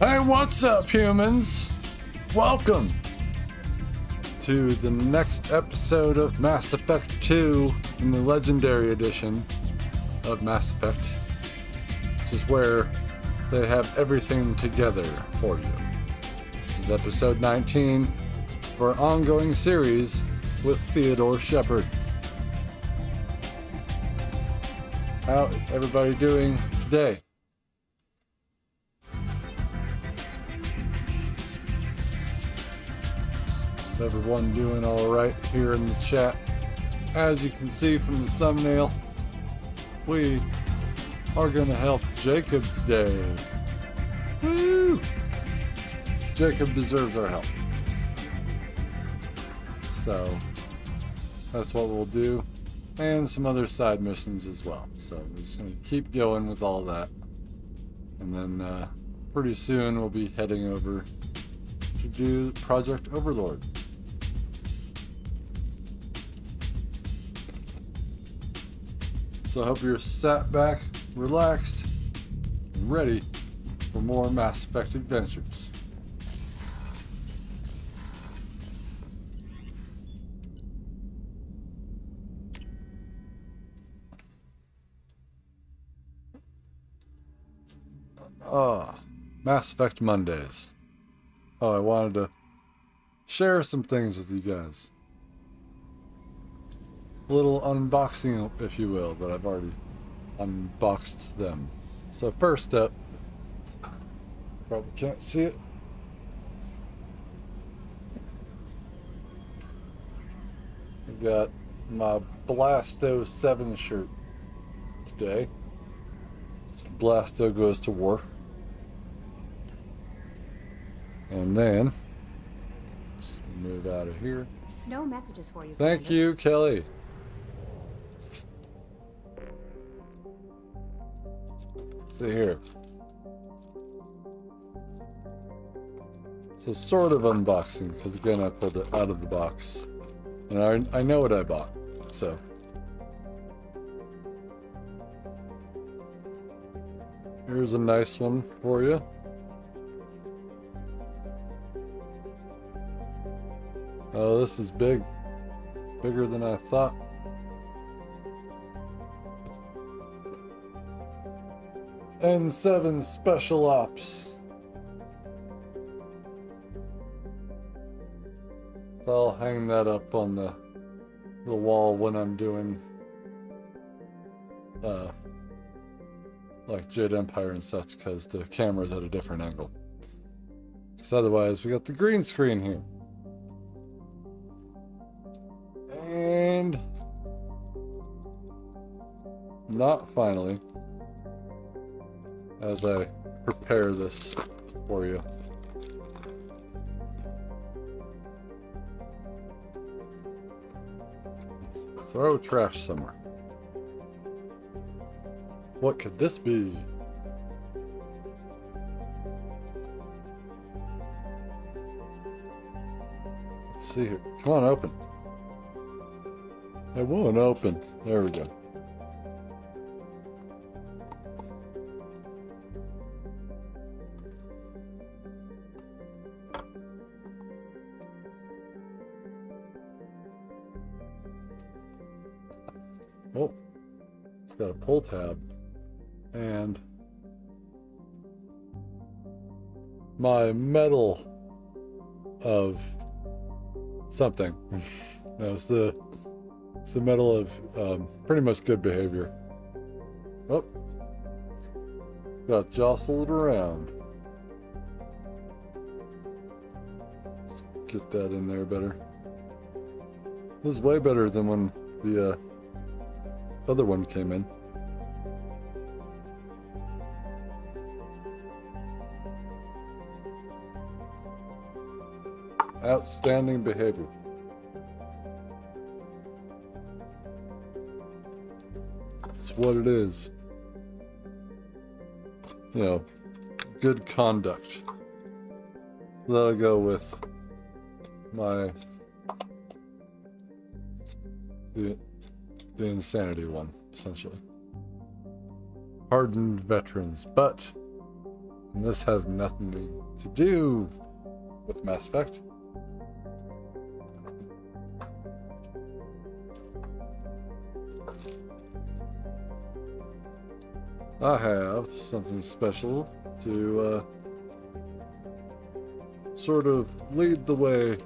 Hey, what's up, humans? Welcome to the next episode of Mass Effect 2 in the Legendary Edition of Mass Effect, which is where they have everything together for you. This is episode 19 for an ongoing series with Theodore Shepard. How is everybody doing today? Is everyone doing all right here in the chat? As you can see from the thumbnail, we are going to help Jacob today. Woo! Jacob deserves our help. So, that's what we'll do. And some other side missions as well. So, we're just going to keep going with all that. And then, pretty soon we'll be heading over to do Project Overlord. So I hope you're sat back, relaxed, and ready for more Mass Effect adventures. Mass Effect Mondays. I wanted to share some things with you guys. A little unboxing, if you will, but I've already unboxed them. So first up, probably can't see it. I've got my Blasto 7 shirt today. Blasto goes to war. And then, let's move out of here. No messages for you. Thank you, Kelly. See here. So sort of unboxing, because again I pulled it out of the box. And I know what I bought, so. Here's a nice one for you. Oh, this is big. Bigger than I thought. N7 Special Ops. So I'll hang that up on the wall when I'm doing like Jade Empire and such, because the camera's at a different angle. So otherwise we got the green screen here. And not finally, as I prepare this for you. Let's throw trash somewhere. What could this be? Let's see here. Come on, open. It won't open. There we go. Oh, it's got a pull tab. And my medal of something. No, it's the medal of pretty much good behavior. Oh, got jostled around. Let's get that in there better. This is way better than when the other one came in. Outstanding behavior. It's what it is. You know, good conduct. That'll go with my the insanity one, essentially. Hardened veterans, but And this has nothing to do with Mass Effect. I have something special to sort of lead the way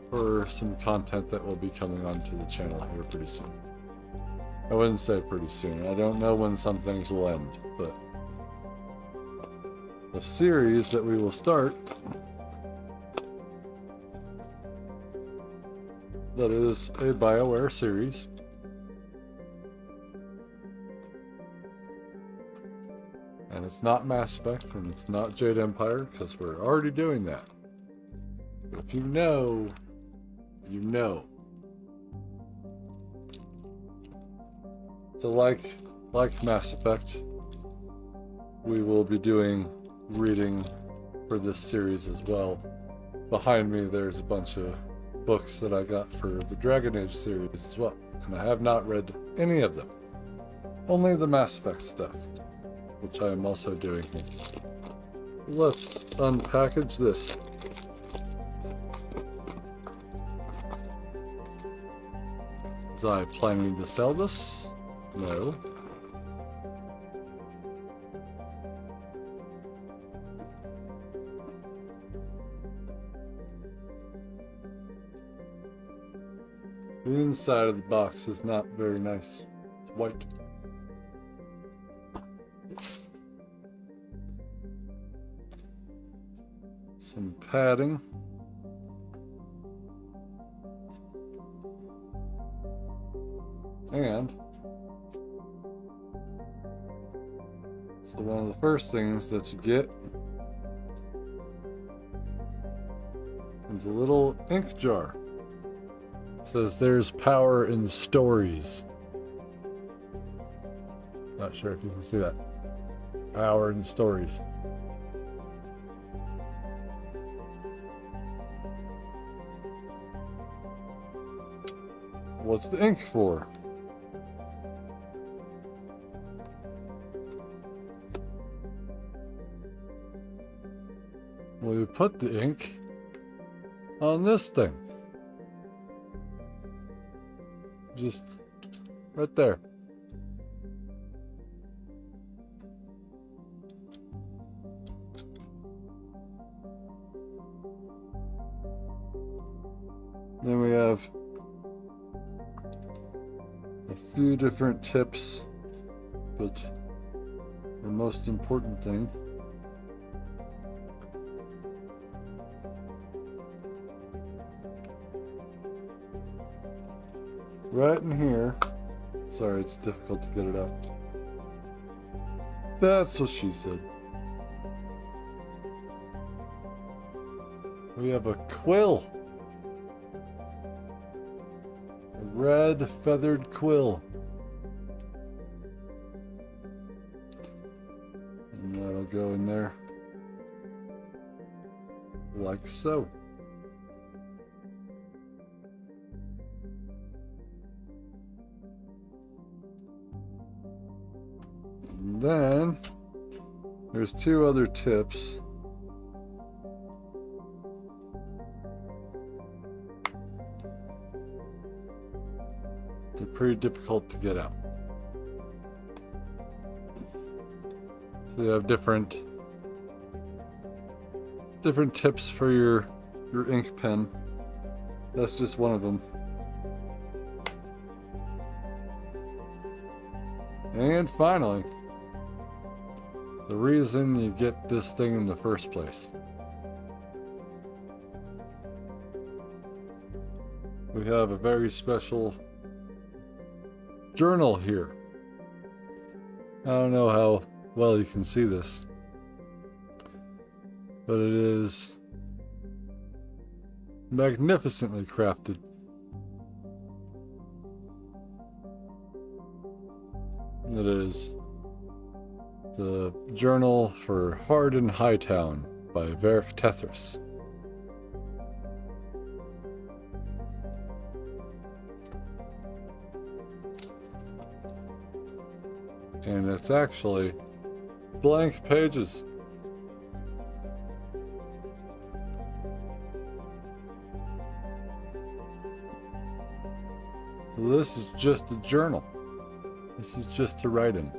for some content that will be coming onto the channel here pretty soon. I wouldn't say pretty soon. I don't know when some things will end, but the series that we will start, that is a BioWare series. And it's not Mass Effect, and it's not Jade Empire, because we're already doing that. But if you know, you know. So like Mass Effect, we will be doing reading for this series as well. Behind me there's a bunch of books that I got for the Dragon Age series as well, and I have not read any of them. Only the Mass Effect stuff, which I am also doing here. Let's unpackage this. Was I planning to sell this? No. The inside of the box is not very nice. It's white. Some padding. And so one of the first things that you get is a little ink jar. It says there's power in stories. Not sure if you can see that. Power in stories. What's the ink for? We put the ink on this thing. Just right there. Then we have a few different tips, but the most important thing right in here. Sorry, it's difficult to get it out. That's what she said. We have a quill. A red feathered quill. And that'll go in there like so. And then there's two other tips. They're pretty difficult to get out. So they have different tips for your ink pen. That's just one of them. And finally, the reason you get this thing in the first place. We have a very special journal here. I don't know how well you can see this, but it is magnificently crafted. It is the Journal for Hardin Hightown by Varric Tethris. And it's actually blank pages. So this is just a journal. This is just to write in.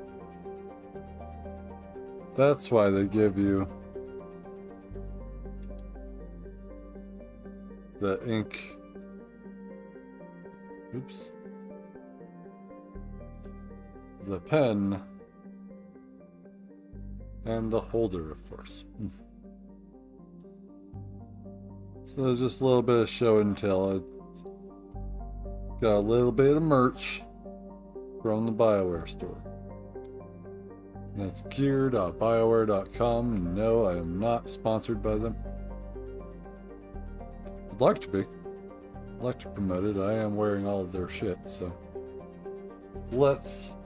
That's why they give you the ink. Oops. The pen. And the holder, of course. So there's just a little bit of show and tell. I got a little bit of merch from the BioWare store. That's gear.bioware.com. No, I am not sponsored by them. I'd like to be. I'd like to promote it. I am wearing all of their shit, so let's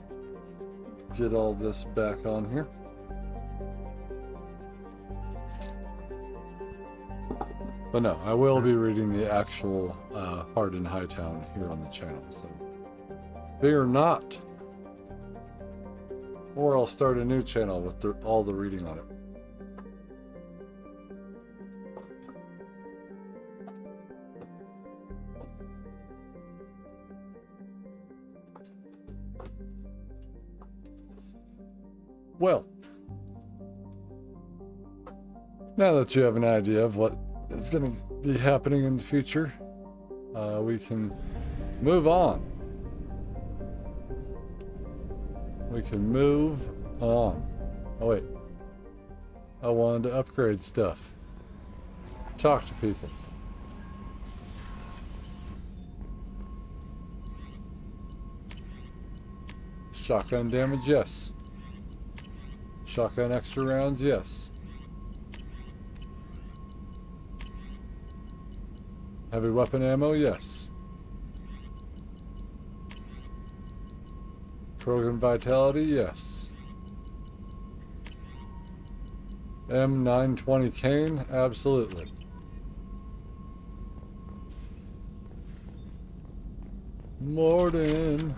get all this back on here. But no, I will be reading the actual Hard in Hightown here on the channel, so fear not. Or I'll start a new channel with all the reading on it. Well, now that you have an idea of what is going to be happening in the future, we can move on. We can move on. Oh wait, I wanted to upgrade stuff. Talk to people. Shotgun damage, yes. Shotgun extra rounds, yes. Heavy weapon ammo, yes. Krogan vitality, yes. M920 cane, absolutely. Morden.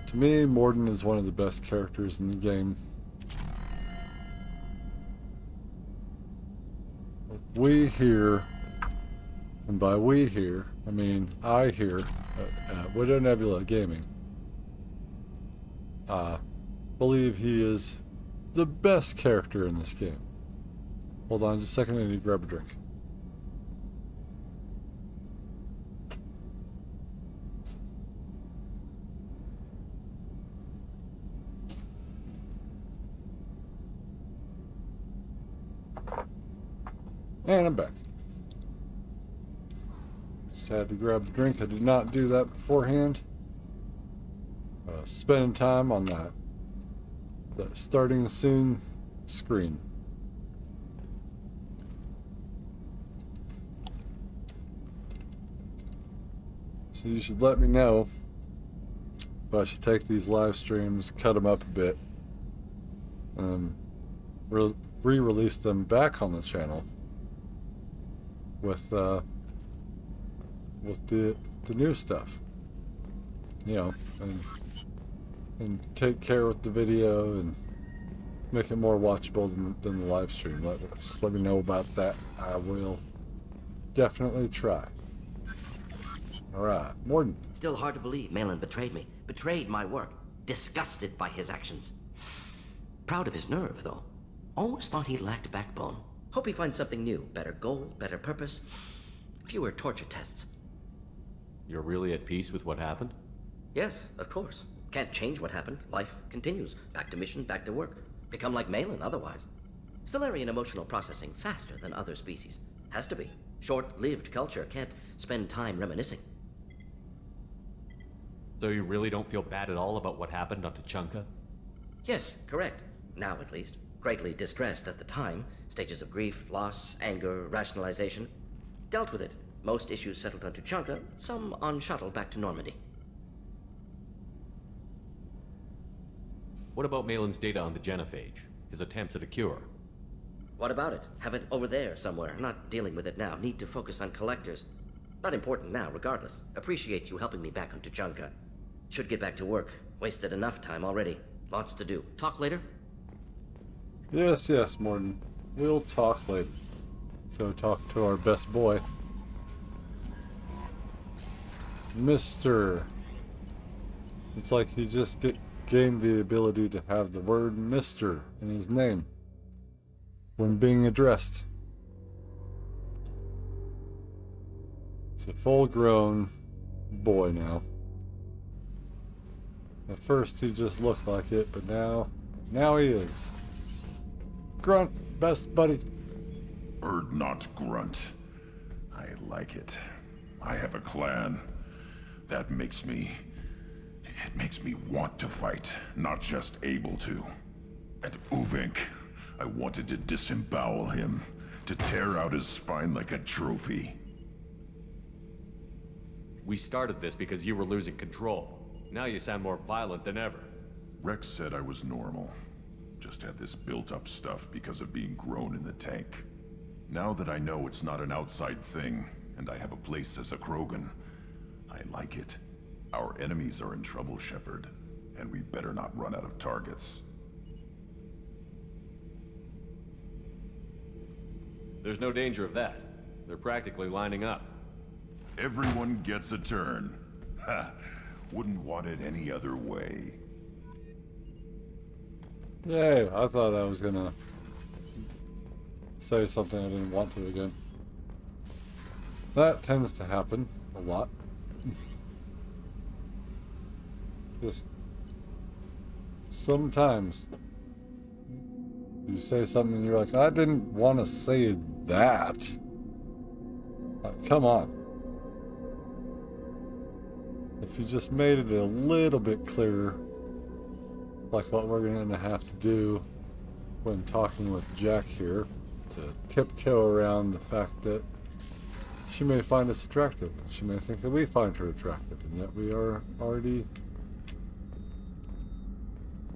To me, Morden is one of the best characters in the game. We here, and by we here, I mean I here at Widow Nebula Gaming, believe he is the best character in this game. Hold on just a second, I need to grab a drink. And I'm back. Just had to grab a drink. I did not do that beforehand. Spending time on that starting soon screen. So you should let me know if I should take these live streams, cut them up a bit, re-release them back on the channel with the new stuff, you know, and take care with the video and make it more watchable than the live stream. Just let me know about that. I will definitely try. All right, Morden. Still hard to believe Malin betrayed me, betrayed my work, disgusted by his actions. Proud of his nerve, though. Always thought he lacked backbone. Hope he finds something new, better goal, better purpose, fewer torture tests. You're really at peace with what happened? Yes, of course. Can't change what happened. Life continues. Back to mission, back to work. Become like Malin otherwise. Solarian emotional processing faster than other species. Has to be. Short-lived culture can't spend time reminiscing. So you really don't feel bad at all about what happened on Tuchanka? Yes, correct. Now at least. Greatly distressed at the time. Stages of grief, loss, anger, rationalization. Dealt with it. Most issues settled on Tuchanka, some on shuttle back to Normandy. What about Malin's data on the genophage? His attempts at a cure? What about it? Have it over there somewhere. Not dealing with it now. Need to focus on collectors. Not important now, regardless. Appreciate you helping me back on Tuchanka. Should get back to work. Wasted enough time already. Lots to do. Talk later? Yes, Morden. We'll talk later. So talk to our best boy. Mr. It's like he just gained the ability to have the word Mr. in his name when being addressed. He's a full-grown boy now. At first he just looked like it, but now he is. Grunt, best buddy. Bird not grunt. I like it. I have a clan. That makes me... It makes me want to fight, not just able to. At Uvink, I wanted to disembowel him, to tear out his spine like a trophy. We started this because you were losing control. Now you sound more violent than ever. Rex said I was normal. Just had this built-up stuff because of being grown in the tank. Now that I know it's not an outside thing, and I have a place as a Krogan, I like it. Our enemies are in trouble, Shepard, and we better not run out of targets. There's no danger of that. They're practically lining up. Everyone gets a turn. Ha! Wouldn't want it any other way. Yay, I thought I was gonna say something I didn't want to again. That tends to happen a lot. Just sometimes you say something and you're like, I didn't want to say that. Like, come on. If you just made it a little bit clearer, like what we're going to have to do when talking with Jack here, to tiptoe around the fact that she may find us attractive, and she may think that we find her attractive, and yet we are already...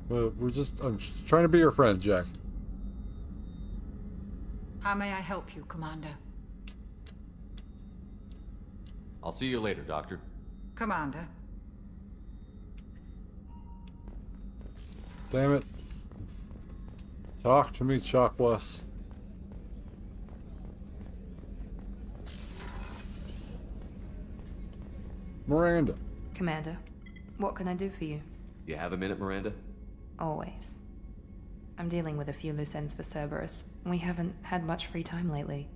Well, I'm just trying to be your friend, Jack. How may I help you, Commander? I'll see you later, Doctor. Commander. Damn it. Talk to me, Chakwas. Miranda. Commander, what can I do for you? You have a minute, Miranda? Always. I'm dealing with a few loose ends for Cerberus. We haven't had much free time lately.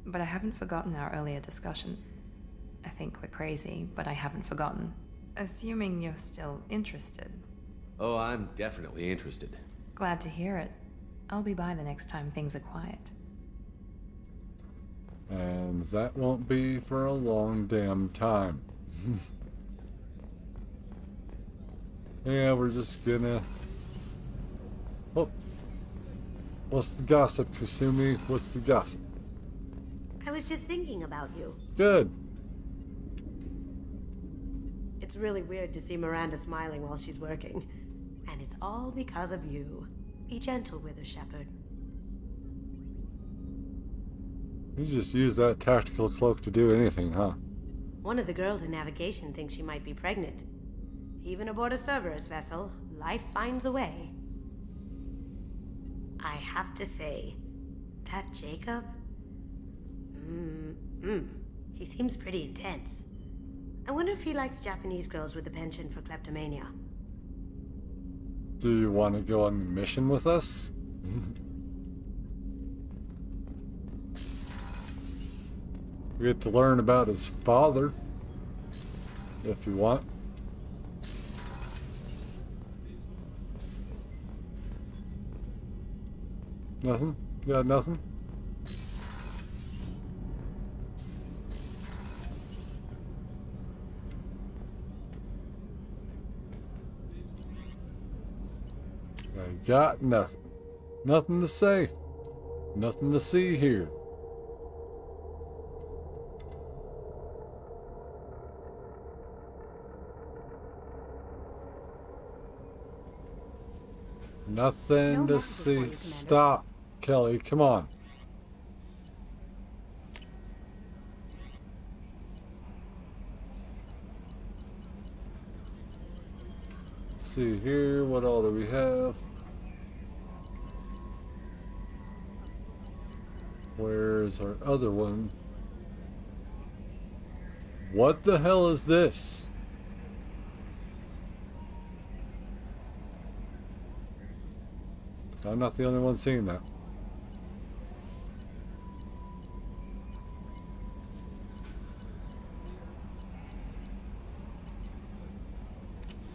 But I haven't forgotten our earlier discussion. I think we're crazy, but I haven't forgotten. Assuming you're still interested. Oh, I'm definitely interested. Glad to hear it. I'll be by the next time things are quiet. And that won't be for a long damn time. Yeah, we're just gonna... Oh. What's the gossip, Kasumi? What's the gossip? I was just thinking about you. Good. It's really weird to see Miranda smiling while she's working. And it's all because of you. Be gentle with her, Shepard. You just use that tactical cloak to do anything, huh? One of the girls in navigation thinks she might be pregnant. Even aboard a Cerberus vessel, life finds a way. I have to say, that Jacob... He seems pretty intense. I wonder if he likes Japanese girls with a penchant for kleptomania. Do you want to go on a mission with us? We get to learn about his father, if you want. Nothing? You got nothing? I got nothing. Nothing to say. Nothing to see here. Nothing to see. Stop, Kelly. Come on. Let's see here. What all do we have? Where's our other one? What the hell is this? I'm not the only one seeing that.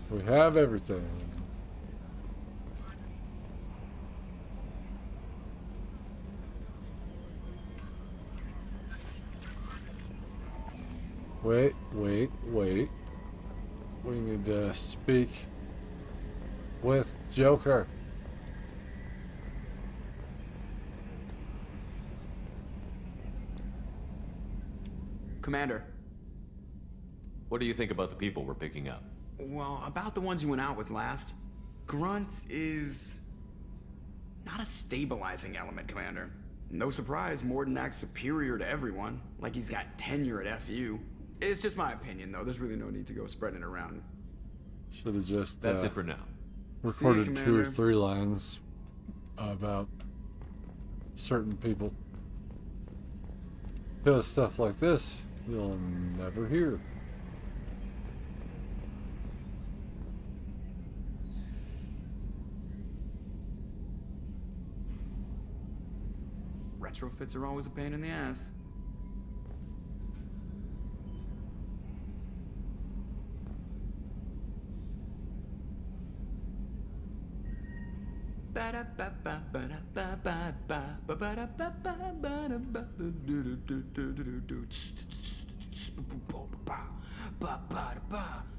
We have everything. Wait. We need to speak with Joker. Commander. What do you think about the people we're picking up? Well, about the ones you went out with last, Grunt is not a stabilizing element, Commander. No surprise, Morden acts superior to everyone, like he's got tenure at FU. It's just my opinion, though. There's really no need to go spreading it around. Should have just That's it for now. recorded See you, 2 or Commander. 3 lines about certain people. Because stuff like this, you'll never hear. Retrofits are always a pain in the ass.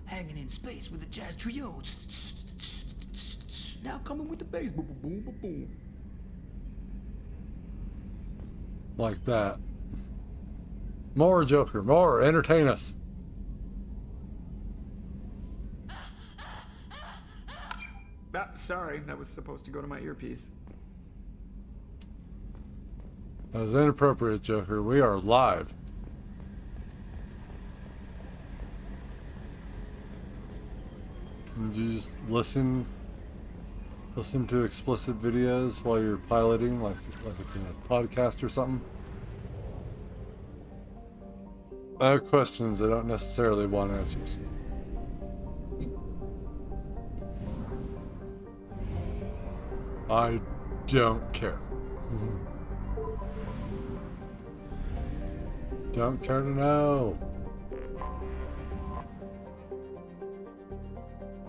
Hanging in space with a jazz trio. Now coming with the bass. Boom, boom, boom, boom. Like that. More Joker, more, entertain us. Sorry, that was supposed to go to my earpiece. That was inappropriate, Joker. We are live. Did you just listen to explicit videos while you're piloting, like it's a podcast or something? I have questions. I don't necessarily want answers. I don't care. Don't care to know.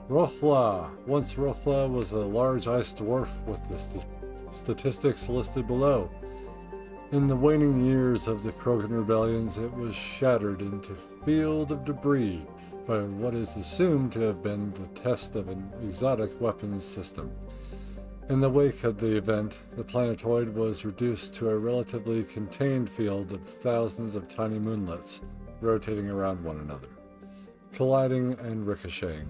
Rothla. Once Rothla was a large ice dwarf with the statistics listed below. In the waning years of the Krogan rebellions, it was shattered into field of debris by what is assumed to have been the test of an exotic weapons system. In the wake of the event, the planetoid was reduced to a relatively contained field of thousands of tiny moonlets rotating around one another, colliding and ricocheting.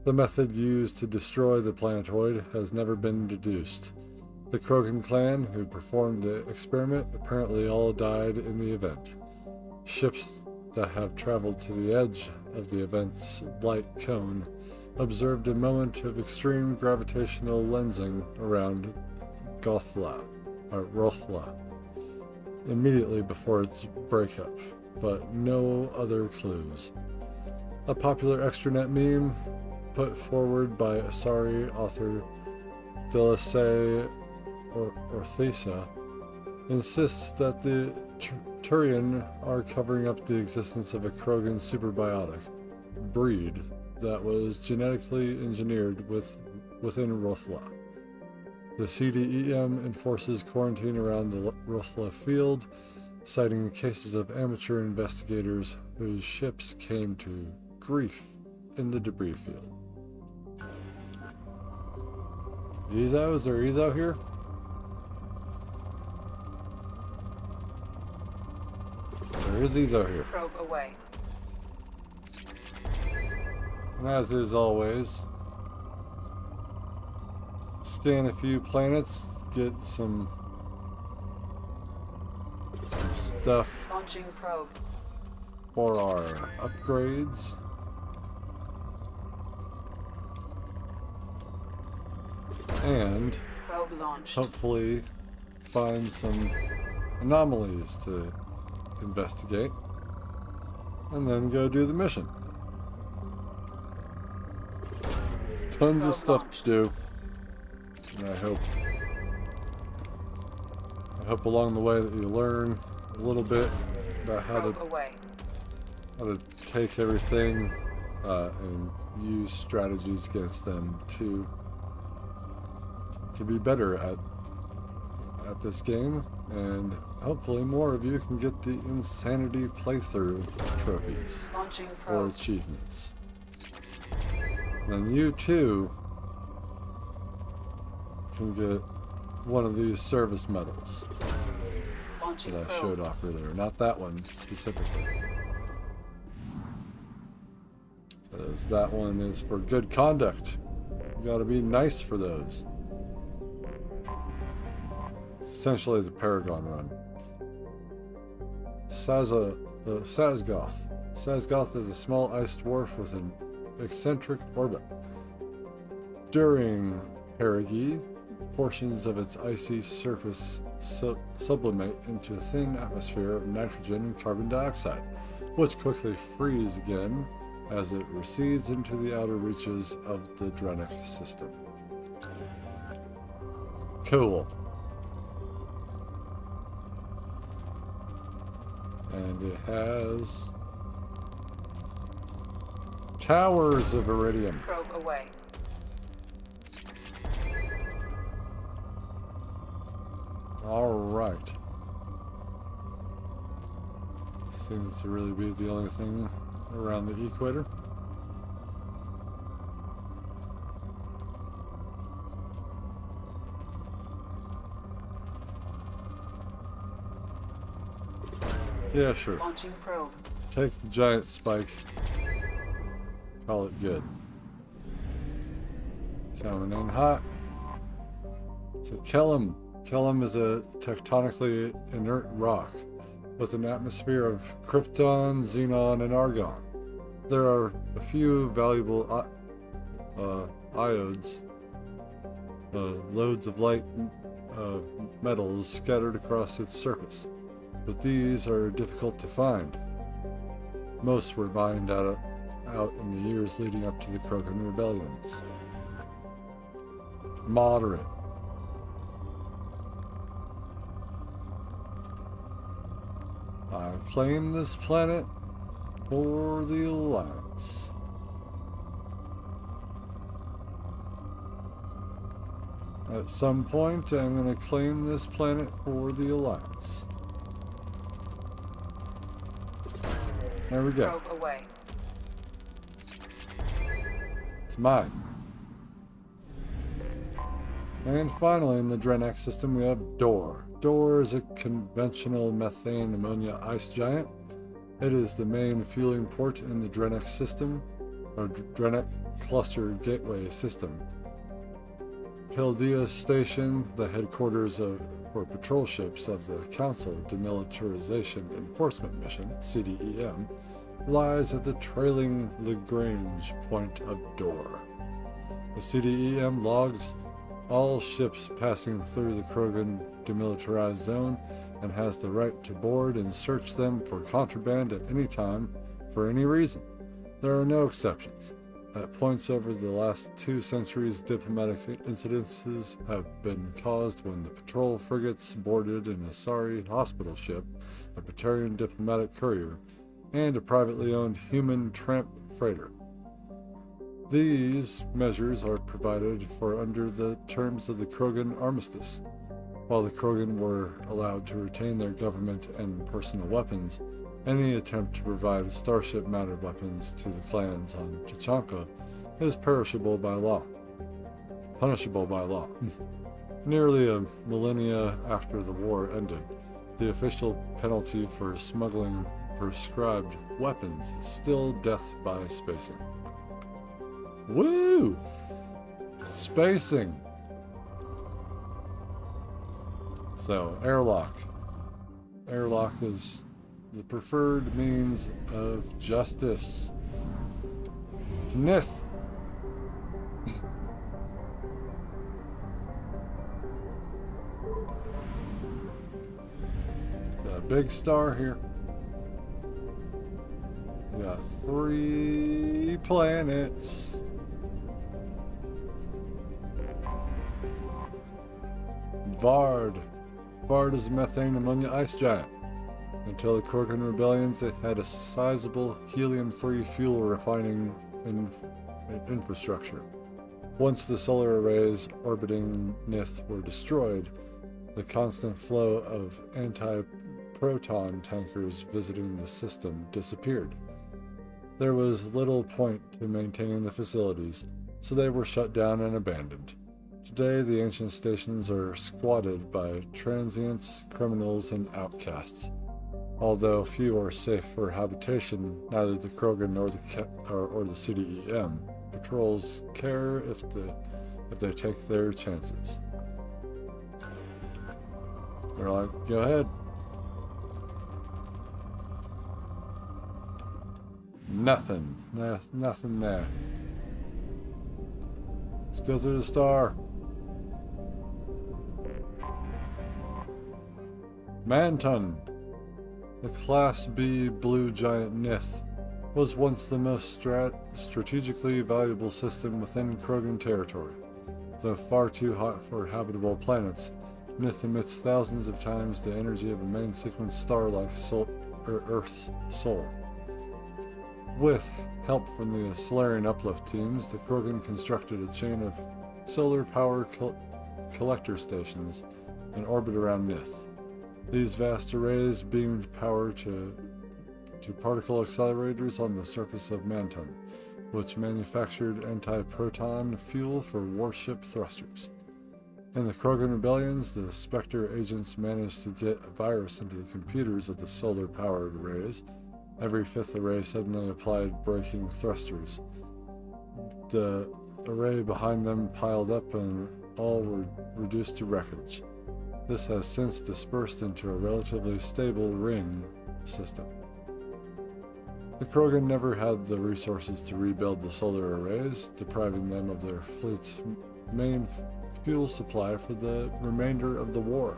The method used to destroy the planetoid has never been deduced. The Krogan clan who performed the experiment apparently all died in the event. Ships that have traveled to the edge of the event's light cone observed a moment of extreme gravitational lensing around Rothla, immediately before its breakup, but no other clues. A popular extranet meme put forward by Asari author Delasay Orthesa insists that the Turian are covering up the existence of a Krogan superbiotic breed that was genetically engineered within Rothla. The CDEM enforces quarantine around the Rothla field, citing cases of amateur investigators whose ships came to grief in the debris field. Ezo? Is there Ezo here? There is Ezo here. Probe away. And as is always, scan a few planets, get some stuff Launching probe. for our upgrades. And Probe launched. hopefully find some anomalies to investigate. and then go do the mission. Tons of stuff to do. And I hope along the way that you learn a little bit about how to take everything and use strategies against them to be better at this game, and hopefully more of you can get the Insanity playthrough trophies or achievements. Then you too can get one of these service medals that I showed off earlier. Not that one specifically, because that one is for good conduct. You gotta be nice for those. It's essentially the Paragon run. Sazgoth. Sazgoth is a small ice dwarf with an eccentric orbit. During perigee, portions of its icy surface sublimate into a thin atmosphere of nitrogen and carbon dioxide, which quickly freeze again as it recedes into the outer reaches of the Drennic system. Cool. And it has Towers of Iridium. Probe away. All right. Seems to really be the only thing around the equator. Yeah, sure. Launching probe. Take the giant spike. Call it good. Coming in hot. To Kellum. Kellum is a tectonically inert rock with an atmosphere of krypton, xenon, and argon. There are a few valuable iodes, loads of light metals scattered across its surface, but these are difficult to find. Most were mined out in the years leading up to the Krogan rebellions. Moderate. I claim this planet for the Alliance. At some point, I'm going to claim this planet for the Alliance. There we go. Probe away. It's mine. And finally, in the Drennic system, we have Dor. Dor is a conventional methane ammonia ice giant. It is the main fueling port in the Drennic system, or Drennic cluster gateway system. Pildea Station, the headquarters for patrol ships of the Council Demilitarization Enforcement Mission, CDEM, lies at the trailing Lagrange point of Dor. The CDEM logs all ships passing through the Krogan demilitarized zone and has the right to board and search them for contraband at any time for any reason. There are no exceptions. At points over the last 2 centuries, diplomatic incidences have been caused when the patrol frigates boarded an Asari hospital ship, a Batarian diplomatic courier, and a privately owned human tramp freighter. These measures are provided for under the terms of the Krogan Armistice. While the Krogan were allowed to retain their government and personal weapons, any attempt to provide starship-mounted weapons to the clans on Tachanka is punishable by law. Nearly a millennia after the war ended, the official penalty for smuggling prescribed weapons is still death by spacing. Woo! Spacing! So, airlock. Airlock is the preferred means of justice. Tnith! Got a big star here. got 3 planets. Vard. Vard is a methane ammonia ice giant. Until the Krogan rebellions, it had a sizable helium-3 fuel refining infrastructure. Once the solar arrays orbiting Nith were destroyed, the constant flow of anti-proton tankers visiting the system disappeared. There was little point to maintaining the facilities, so they were shut down and abandoned. Today, the ancient stations are squatted by transients, criminals, and outcasts. Although few are safe for habitation, neither the Krogan nor the CDEM patrols care if they take their chances. They're like, go ahead. Nothing. Nothing there. Let's go through the star. Manton. The Class B blue giant Nith was once the most strategically valuable system within Krogan territory. Though far too hot for habitable planets, Nith emits thousands of times the energy of a main sequence star like Earth's Sol. With help from the Solarian uplift teams, the Krogan constructed a chain of solar power collector stations in orbit around Nith. These vast arrays beamed power to particle accelerators on the surface of Manton, which manufactured anti-proton fuel for warship thrusters. In the Krogan rebellions, the Spectre agents managed to get a virus into the computers of the solar-powered arrays. Every fifth array suddenly applied braking thrusters. The array behind them piled up and all were reduced to wreckage. This has since dispersed into a relatively stable ring system. The Krogan never had the resources to rebuild the solar arrays, depriving them of their fleet's main fuel supply for the remainder of the war.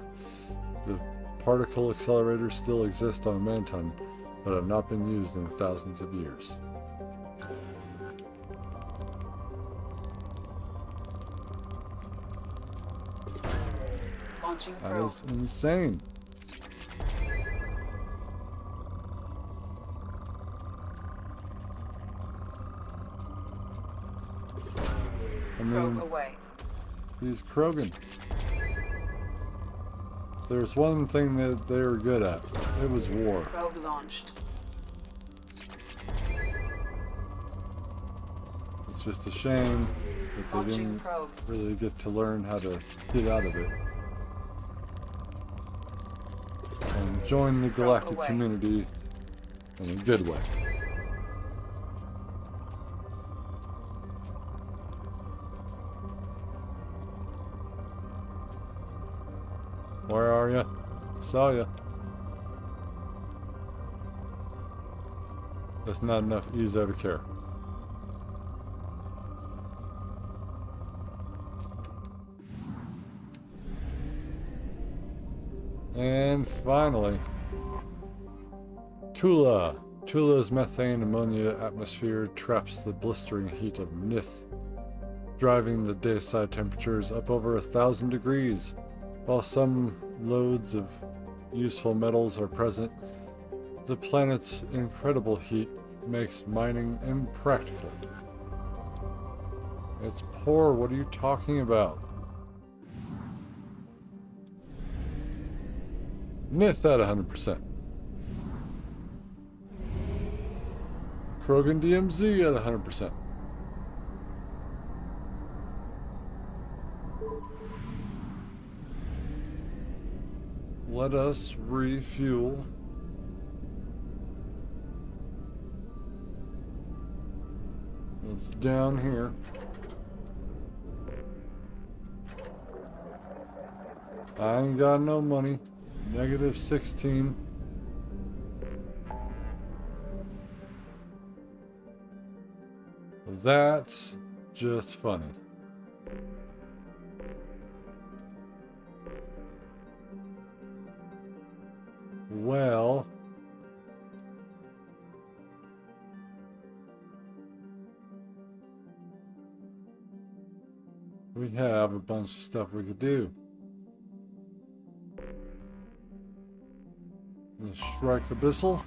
The particle accelerators still exist on Manton, but have not been used in thousands of years. That is insane. I mean, these Krogan. There's one thing that they were good at. It was war. Probe launched. It's just a shame that they didn't really get to learn how to get out of it. And join the galactic community in a good way. Where are ya? Saw ya. That's not enough Aeia to care. And finally, Tula. Tula's methane ammonia atmosphere traps the blistering heat of Nith, driving the dayside temperatures up over 1,000 degrees. While some loads of useful metals are present, the planet's incredible heat makes mining impractical. It's poor, what are you talking about? Nith at 100%. Krogan DMZ at 100%. Let us refuel. It's down here. I ain't got no money. -16. That's just funny. Well, we have a bunch of stuff we could do. The Shrike Abyssal.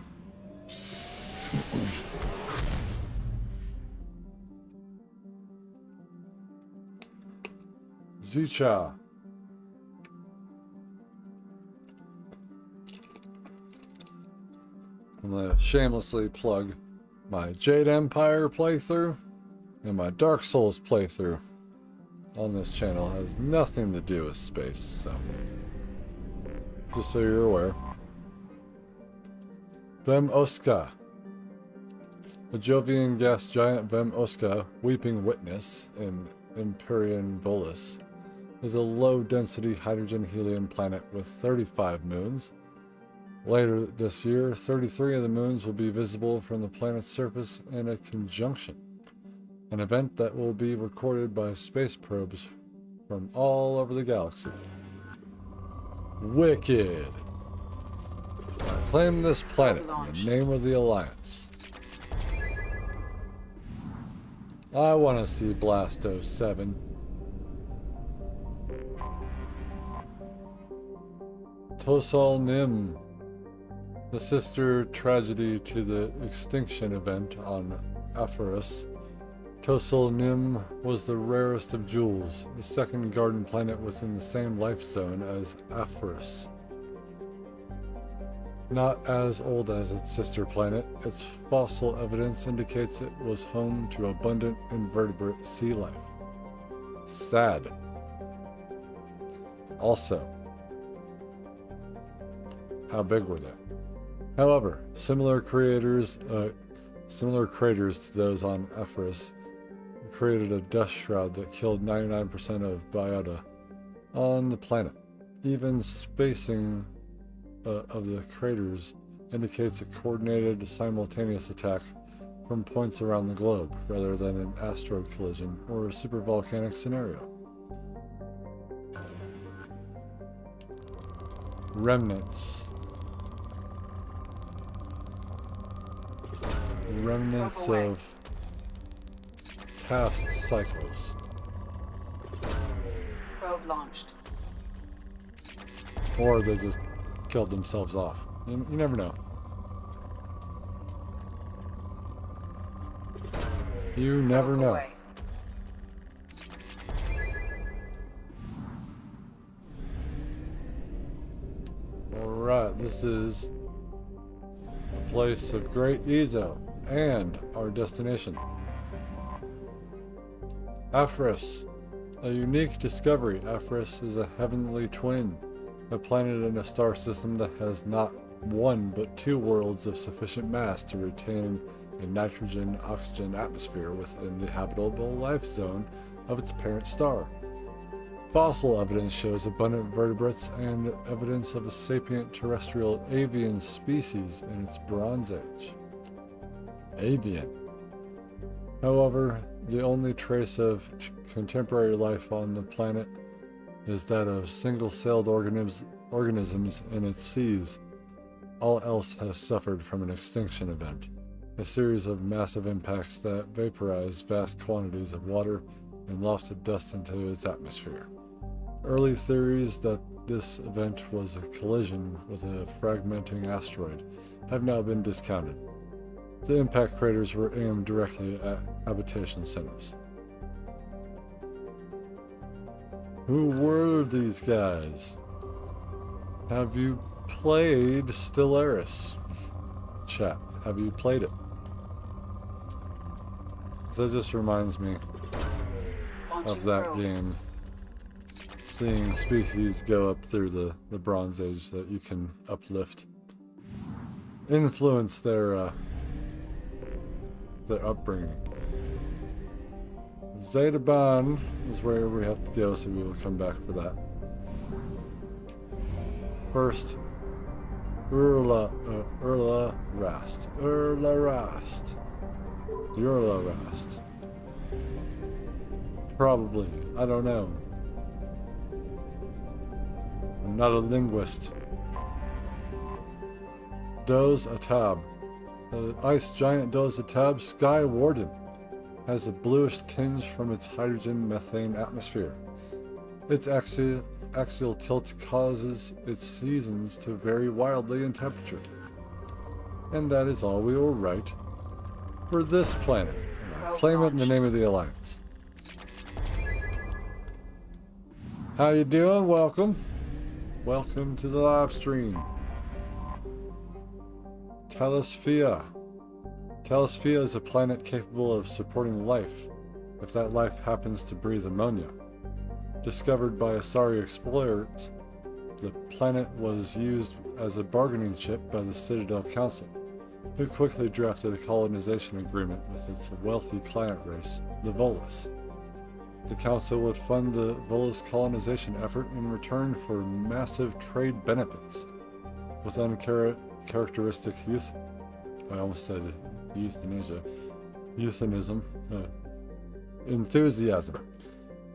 Zicha. I'm going to shamelessly plug my Jade Empire playthrough and my Dark Souls playthrough on this channel. It has nothing to do with space, so just so you're aware. Vem Oska. A Jovian gas giant Vem Oska, Weeping Witness in Empyrean Volus, is a low-density hydrogen-helium planet with 35 moons. Later this year, 33 of the moons will be visible from the planet's surface in a conjunction, an event that will be recorded by space probes from all over the galaxy. Wicked! Claim this planet in the name of the Alliance. I want to see Blasto 7. Tosal Nim, the sister tragedy to the extinction event on Aphorus. Tosal Nim was the rarest of jewels, the second garden planet within the same life zone as Aphorus. Not as old as its sister planet, its fossil evidence indicates it was home to abundant invertebrate sea life. Sad. Also, how big were they? However, similar craters to those on Aphorus created a dust shroud that killed 99% of biota on the planet. Even spacing of the craters indicates a coordinated, simultaneous attack from points around the globe, rather than an asteroid collision or a supervolcanic scenario. Remnants. Remnants of past cycles. Probe launched. Or they just killed themselves off. You never know. You never know. Alright, this is a place of great Ezo and our destination. Aphorus, a unique discovery. Aphorus is a heavenly twin, a planet in a star system that has not one but two worlds of sufficient mass to retain a nitrogen-oxygen atmosphere within the habitable life zone of its parent star. Fossil evidence shows abundant vertebrates and evidence of a sapient terrestrial avian species in its Bronze Age. Avian. However, the only trace of contemporary life on the planet is that of single-celled organisms in its seas. All else has suffered from an extinction event, a series of massive impacts that vaporized vast quantities of water and lofted dust into its atmosphere. Early theories that this event was a collision with a fragmenting asteroid have now been discounted. The impact craters were aimed directly at habitation centers. Who were these guys? Have you played Stellaris? Chat, have you played it? Because that just reminds me of that game. Seeing species go up through the Bronze Age that you can uplift. Influence their upbringing. Zetaban is where we have to go, so we will come back for that. First, Urla Rast. Probably. I don't know. I'm not a linguist. Doz Atab. The ice giant Doz Atab, Sky Warden, has a bluish tinge from its hydrogen-methane atmosphere. Its axial tilt causes its seasons to vary wildly in temperature. And that is all we will write for this planet. And I'll claim it in the name of the Alliance. How you doing? Welcome. Welcome to the live stream. Telesphia. Telesphia is a planet capable of supporting life if that life happens to breathe ammonia. Discovered by Asari explorers, the planet was used as a bargaining chip by the Citadel Council, who quickly drafted a colonization agreement with its wealthy client race, the Volus. The Council would fund the Volus colonization effort in return for massive trade benefits, with uncharacteristic youth. I almost said euthanasia. Euthanism. Enthusiasm.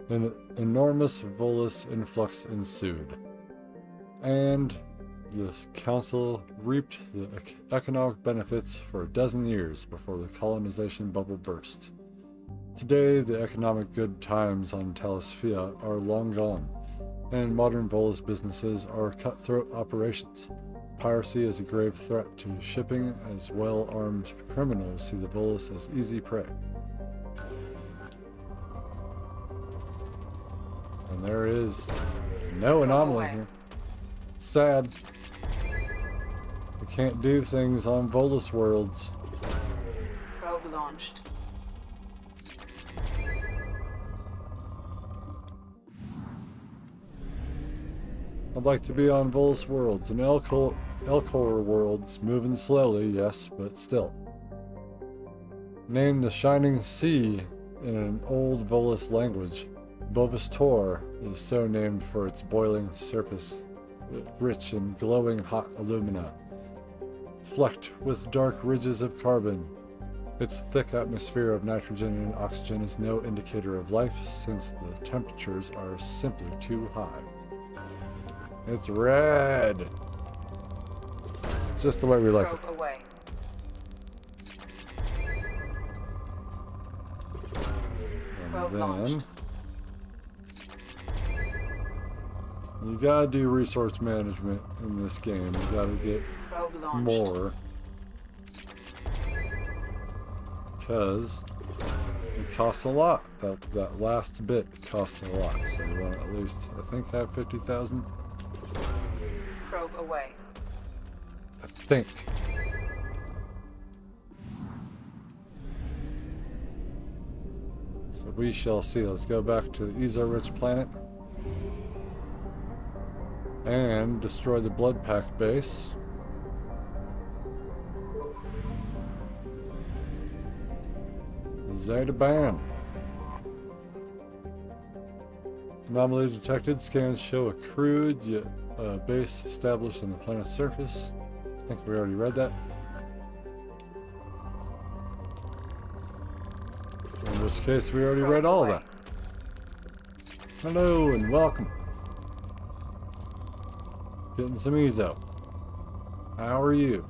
An enormous Volus influx ensued. And this council reaped the economic benefits for a dozen years before the colonization bubble burst. Today, the economic good times on Telesphia are long gone, and modern Volus businesses are cutthroat operations. Piracy is a grave threat to shipping, as well-armed criminals see the Volus as easy prey. And there is no anomaly here. It's sad. We can't do things on Volus worlds. Probe launched. I'd like to be on Volus worlds and Elcor worlds, moving slowly, yes, but still. Named the Shining Sea in an old Volus language, Bovis Tor is so named for its boiling surface, rich in glowing hot alumina, flecked with dark ridges of carbon. Its thick atmosphere of nitrogen and oxygen is no indicator of life, since the temperatures are simply too high. It's red. It's just the way we like it. Away. And then you gotta do resource management in this game. You gotta get more, because it costs a lot. That last bit costs a lot. So you want to at least, I think, have 50,000. Probe away. I think. So we shall see. Let's go back to the Aeia-rich planet and destroy the Blood Pact base. Zeta Ban. Anomaly detected. Scans show a crude yet base established on the planet's surface. I think we already read that. In which case, we already read all of that. Hello and welcome. Getting some Ezo. How are you?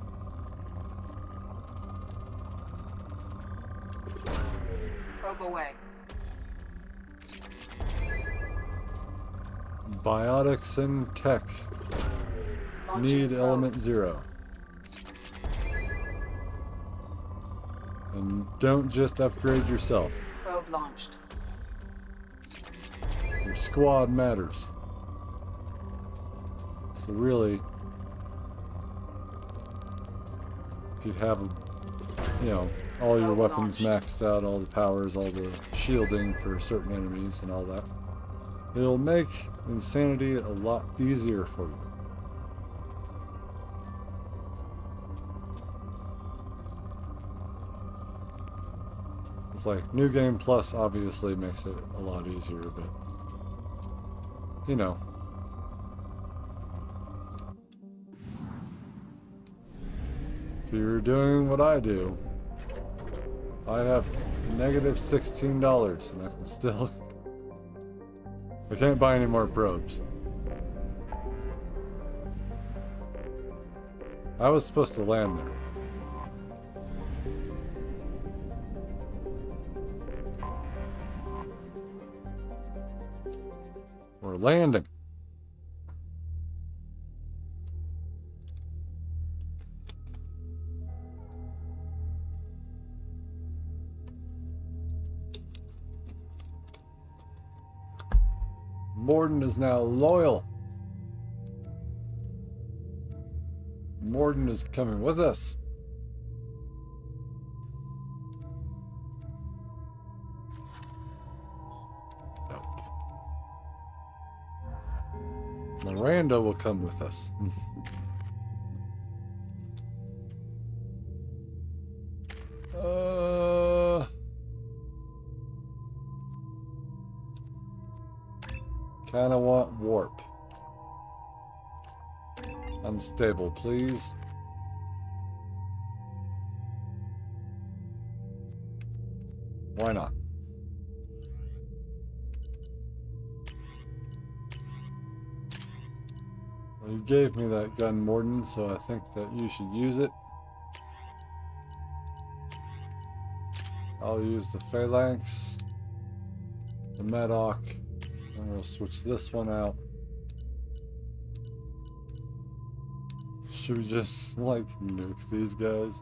Probe away. Biotics and tech. Need element 0. And don't just upgrade yourself. Probe launched. Your squad matters. So really, if you have, you know, all your weapons maxed out, all the powers, all the shielding for certain enemies and all that, it'll make Insanity a lot easier for you. It's like New Game Plus obviously makes it a lot easier, but you know. If you're doing what I do, I have negative $16 and I can still I can't buy any more probes. I was supposed to land there. landing. Morden is now loyal. Morden is coming with us. Miranda will come with us. Kinda want warp. Unstable, please. Why not? Well, you gave me that gun, Morden, so I think that you should use it. I'll use the phalanx, the medoc, and we'll switch this one out. Should we just, like, nuke these guys?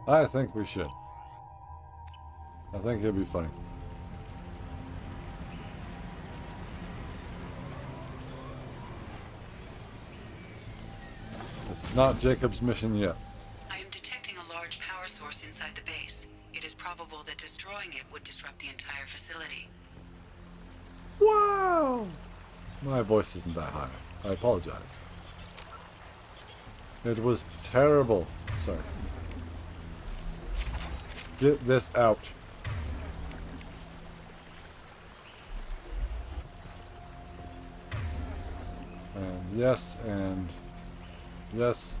I think we should. I think it'd be funny. It's not Jacob's mission yet. I am detecting a large power source inside the base. It is probable that destroying it would disrupt the entire facility. Wow! My voice isn't that high. I apologize. It was terrible. Sorry. Get this out. And yes, and yes.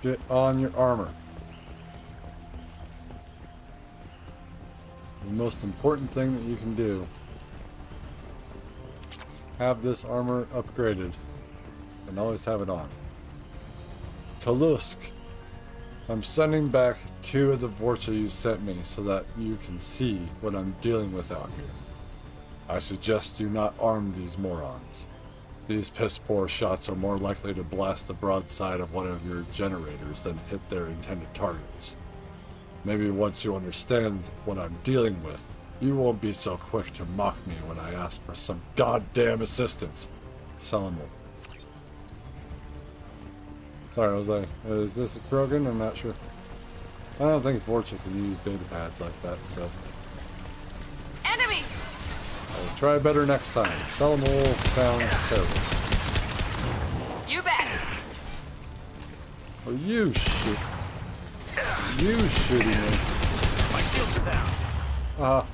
Get on your armor. The most important thing that you can do is have this armor upgraded and always have it on. Kalusk, I'm sending back 2 of the Vorcha you sent me so that you can see what I'm dealing with out here. I suggest you not arm these morons. These piss-poor shots are more likely to blast the broadside of one of your generators than hit their intended targets. Maybe once you understand what I'm dealing with, you won't be so quick to mock me when I ask for some goddamn assistance. Salamur. Sorry, I was like, is this Krogan? I'm not sure. I don't think Vorcha can use data pads like that, so. Enemy! I'll try better next time. Salamur sounds terrible. You bet! Are you shit? You shooting me? My shields are down.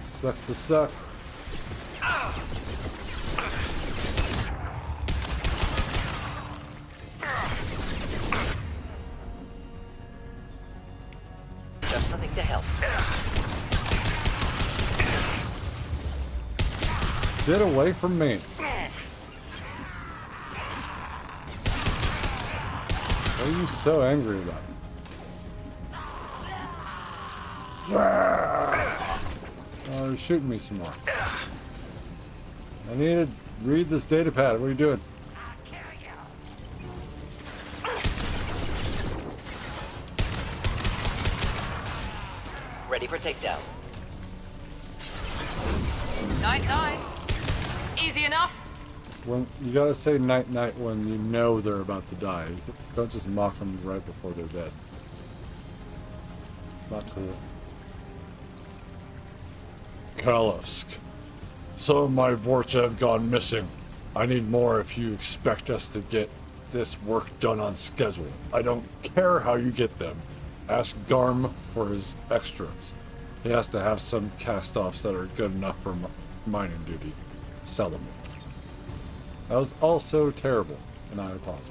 Sucks to suck. Just nothing to help. Get away from me. What are you so angry about? Oh, you're shooting me some more. I need to read this data pad. What are you doing? Ready for takedown. Night-night. Easy enough. When you gotta say night night when you know they're about to die. Don't just mock them right before they're dead. It's not cool. Kalusk. Some of my Vorcha have gone missing. I need more if you expect us to get this work done on schedule. I don't care how you get them. Ask Garm for his extras. He has to have some cast-offs that are good enough for mining duty. Sell them. That was also terrible, and I apologize.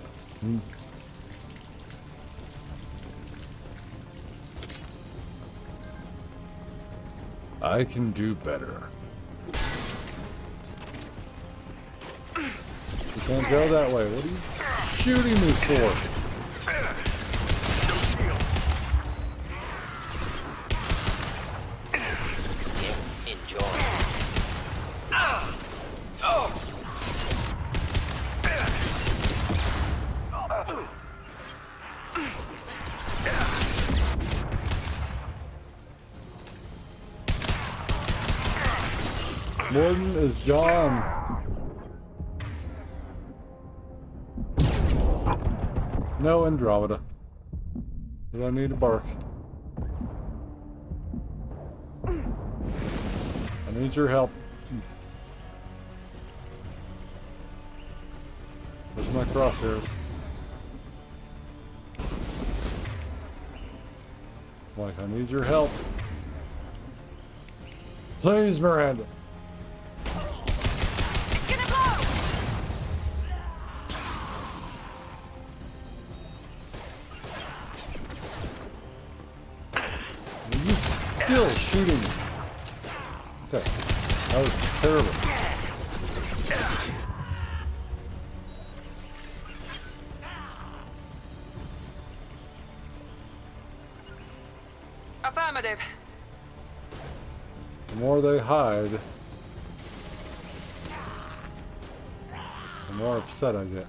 I can do better. You can't go that way. What are you shooting me for? Morden is gone. No Andromeda. You don't need to bark. I need your help. Where's my crosshairs? Like, I need your help. Please, Miranda. Still shooting me. Okay. That was terrible. Affirmative. The more they hide, the more upset I get.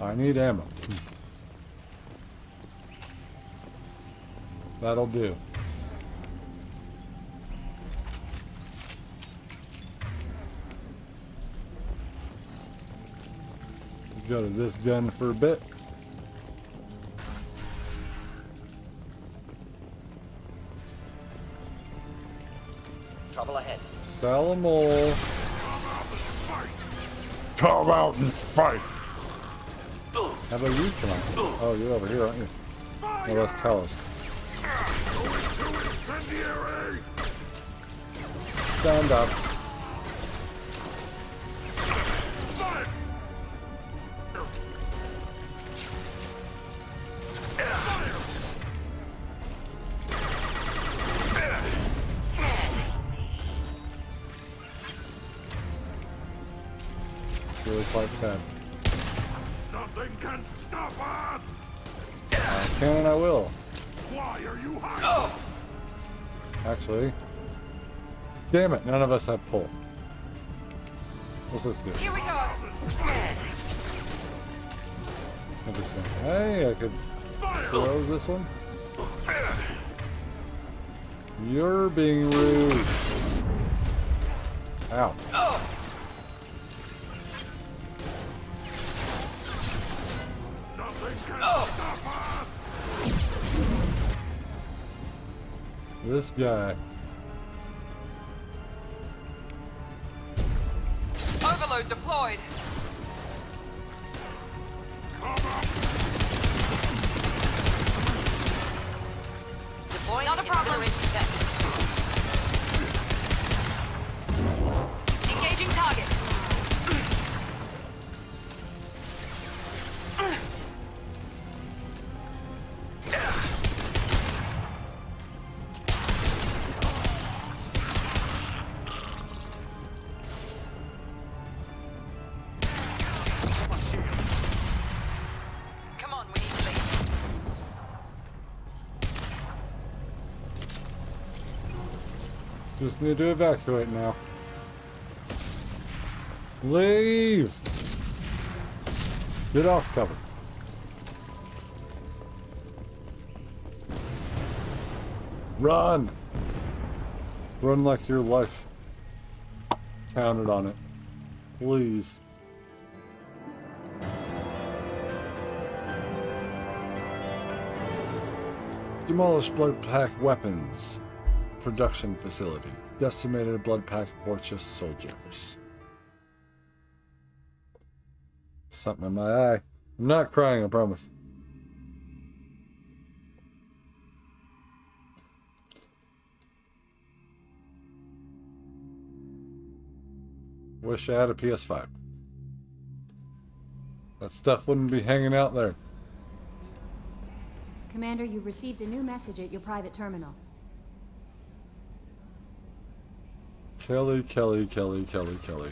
I need ammo. That'll do. Go to this gun for a bit. Trouble ahead. Sell them all. Come out and fight! How about you? Come on. Oh, you're over here, aren't you? Oh, that's Kalos. Stand up. It's really quite sad. Nothing can stop us! I can and I will. Why are you hiding? Actually. Damn it, none of us have pull. What's this do? Here we go. Interesting. Hey, I could throw this one. You're being rude. Ow. This guy. Overload deployed. Deploying Not a problem. incineration tech. Engaging target. Come on, we need to leave. Just need to evacuate now. Leave! Get off cover. Run! Run like your life counted on it. Please. Demolish blood pack weapons production facility. Decimated blood pack fortress soldiers. Something in my eye. I'm not crying, I promise. Wish I had a PS5. That stuff wouldn't be hanging out there. Commander, you've received a new message at your private terminal. Kelly.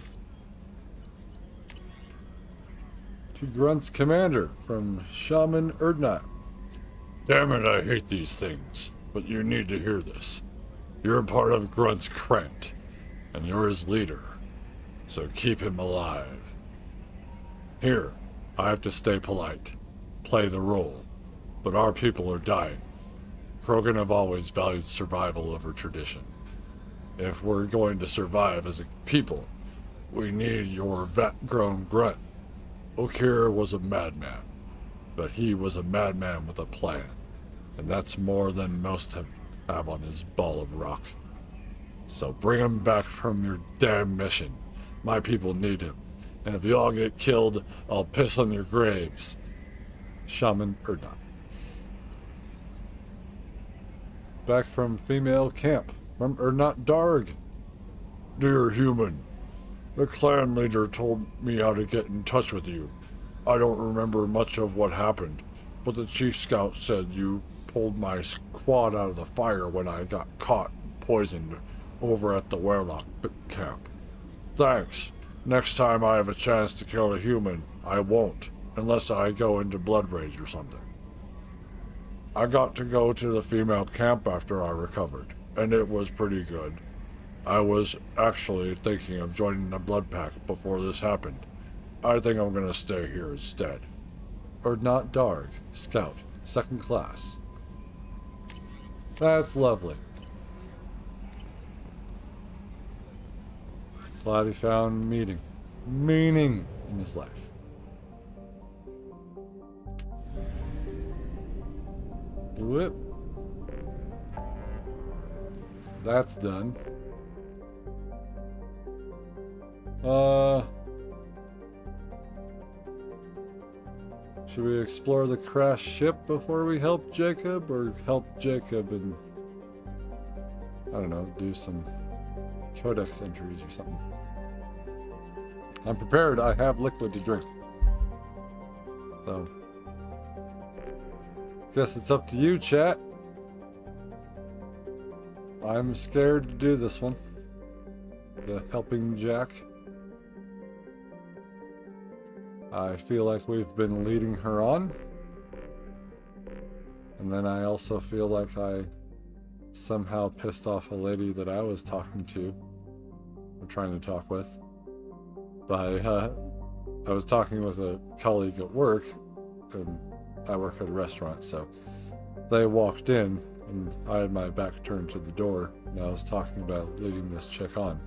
To Grunt's commander from Shaman Erdnot. Damn it, I hate these things. but you need to hear this. You're part of Grunt's Krant, and you're his leader, so keep him alive. Here, I have to stay polite, play the role, but our people are dying. Krogan have always valued survival over tradition. If we're going to survive as a people, we need your vet-grown Grunt. Okira was a madman, but he was a madman with a plan, and that's more than most have on his ball of rock. So bring him back from your damn mission. My people need him, and if you all get killed, I'll piss on your graves. Shaman Erdnot. Back from female camp, from Erdnot Darg. Dear human, the clan leader told me how to get in touch with you. I don't remember much of what happened, but the chief scout said you pulled my squad out of the fire when I got caught and poisoned over at the Warlock camp. Thanks. Next time I have a chance to kill a human, I won't, unless I go into blood rage or something. I got to go to the female camp after I recovered, and it was pretty good. I was actually thinking of joining the blood pack before this happened. I think I'm gonna stay here instead. Erdnot Darg, Scout, 2nd class. That's lovely. Glad he found meaning in his life. Whoop. So that's done. Should we explore the crashed ship before we help Jacob, or help Jacob and, I don't know, do some codex entries or something? I'm prepared. I have liquid to drink. So, guess it's up to you, chat. I'm scared to do this one. The helping Jack. I feel like we've been leading her on. And then I also feel like I somehow pissed off a lady that I was talking to, or trying to talk with. I was talking with a colleague at work, and I work at a restaurant, so they walked in, and I had my back turned to the door, and I was talking about leading this chick on.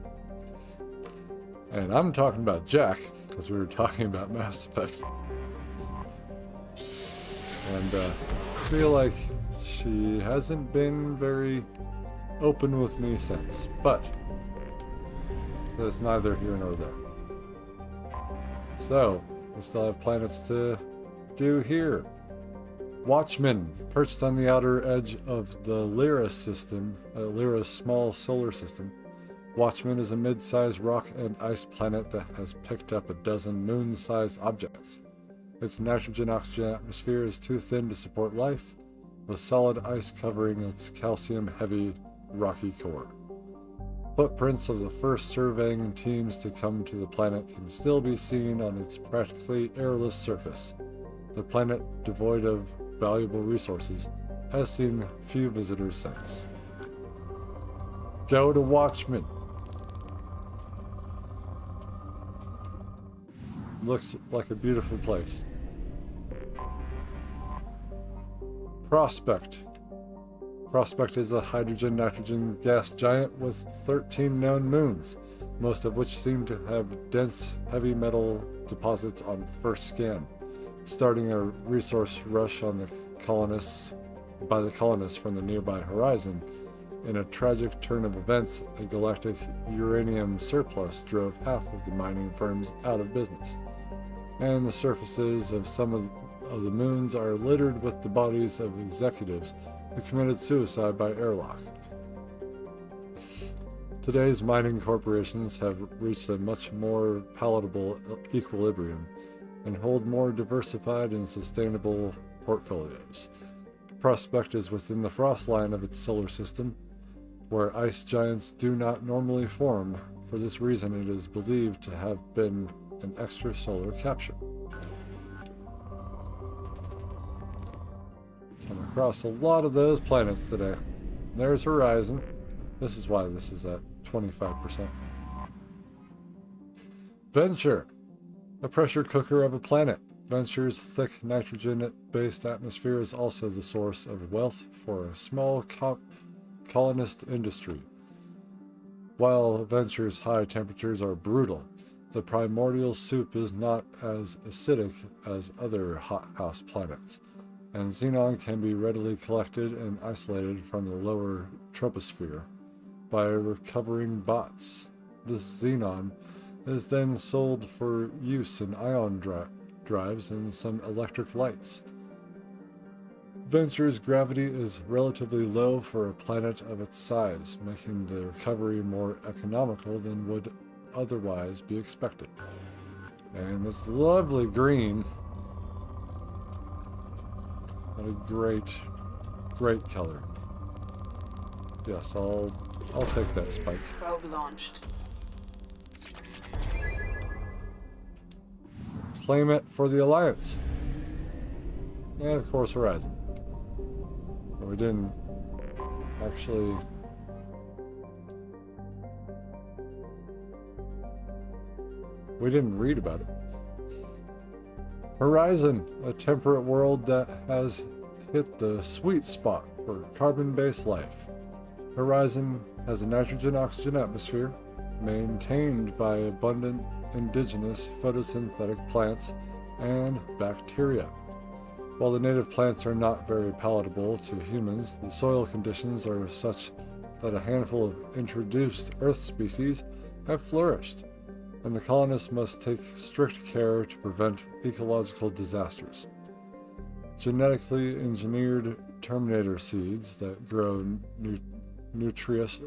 And I'm talking about Jack, because we were talking about Mass Effect. And I feel like she hasn't been very open with me since, but that's neither here nor there. So, we still have planets to do here. Watchmen, perched on the outer edge of the Lyra system, Lyra's small solar system. Watchmen is a mid-sized rock and ice planet that has picked up a dozen moon-sized objects. Its nitrogen-oxygen atmosphere is too thin to support life, with solid ice covering its calcium-heavy, rocky core. Footprints of the first surveying teams to come to the planet can still be seen on its practically airless surface. The planet, devoid of valuable resources, has seen few visitors since. Go to Watchmen. Looks like a beautiful place. Prospect. Prospect is a hydrogen-nitrogen gas giant with 13 known moons, most of which seem to have dense, heavy metal deposits on first scan, starting a resource rush on the colonists from the nearby horizon. In a tragic turn of events, a galactic uranium surplus drove half of the mining firms out of business, and the surfaces of some of the moons are littered with the bodies of executives who committed suicide by airlock. Today's mining corporations have reached a much more palatable equilibrium and hold more diversified and sustainable portfolios. Prospect is within the frost line of its solar system, where ice giants do not normally form. For this reason, it is believed to have been an extrasolar capture. Come across a lot of those planets today. There's Horizon. This is why this is at 25%. Venture, a pressure cooker of a planet. Venture's thick nitrogen-based atmosphere is also the source of wealth for a small colonist industry. While Venture's high temperatures are brutal, the primordial soup is not as acidic as other hothouse planets, and xenon can be readily collected and isolated from the lower troposphere by recovering bots. This xenon is then sold for use in ion drives and some electric lights. Venture's gravity is relatively low for a planet of its size, making the recovery more economical than would otherwise be expected. And this lovely green. What a great, great color. Yes, I'll take that spike. Probe launched. Claim it for the Alliance. And of course Horizon. But we didn't actually... We didn't read about it. Horizon, a temperate world that has hit the sweet spot for carbon-based life. Horizon has a nitrogen-oxygen atmosphere, maintained by abundant indigenous photosynthetic plants and bacteria. While the native plants are not very palatable to humans, the soil conditions are such that a handful of introduced Earth species have flourished, and the colonists must take strict care to prevent ecological disasters. Genetically engineered Terminator seeds that grow nutritious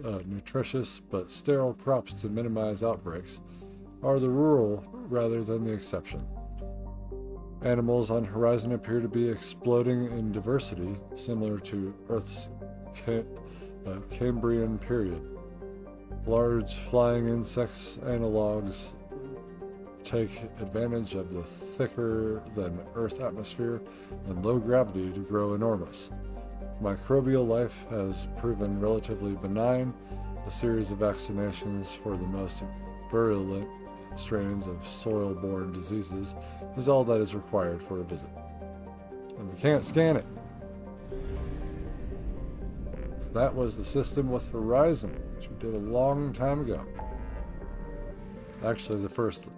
but sterile crops to minimize outbreaks are the rule rather than the exception. Animals on Horizon appear to be exploding in diversity, similar to Earth's Cambrian period. Large flying insects analogues take advantage of the thicker than Earth atmosphere and low gravity to grow enormous. Microbial life has proven relatively benign. A series of vaccinations for the most virulent strains of soil-borne diseases is all that is required for a visit. And we can't scan it. So that was the system with Horizon, which we did a long time ago. Actually, the first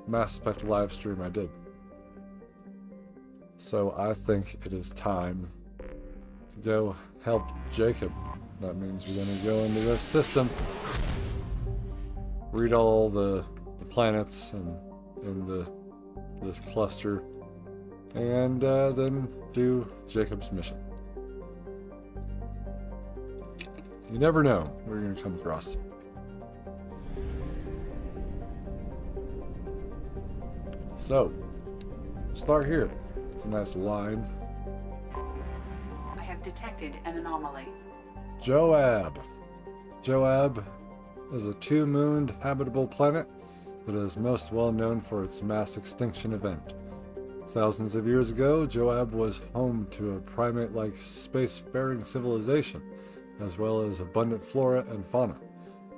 Mass Effect live stream I did. So I think it is time to go help Jacob. That means we're going to go into this system, read all the planets and in this cluster, and then do Jacob's mission. You never know what you're going to come across. So, start here. It's a nice line. I have detected an anomaly. Joab. Joab is a two-mooned habitable planet that is most well known for its mass extinction event. Thousands of years ago, Joab was home to a primate-like spacefaring civilization, as well as abundant flora and fauna.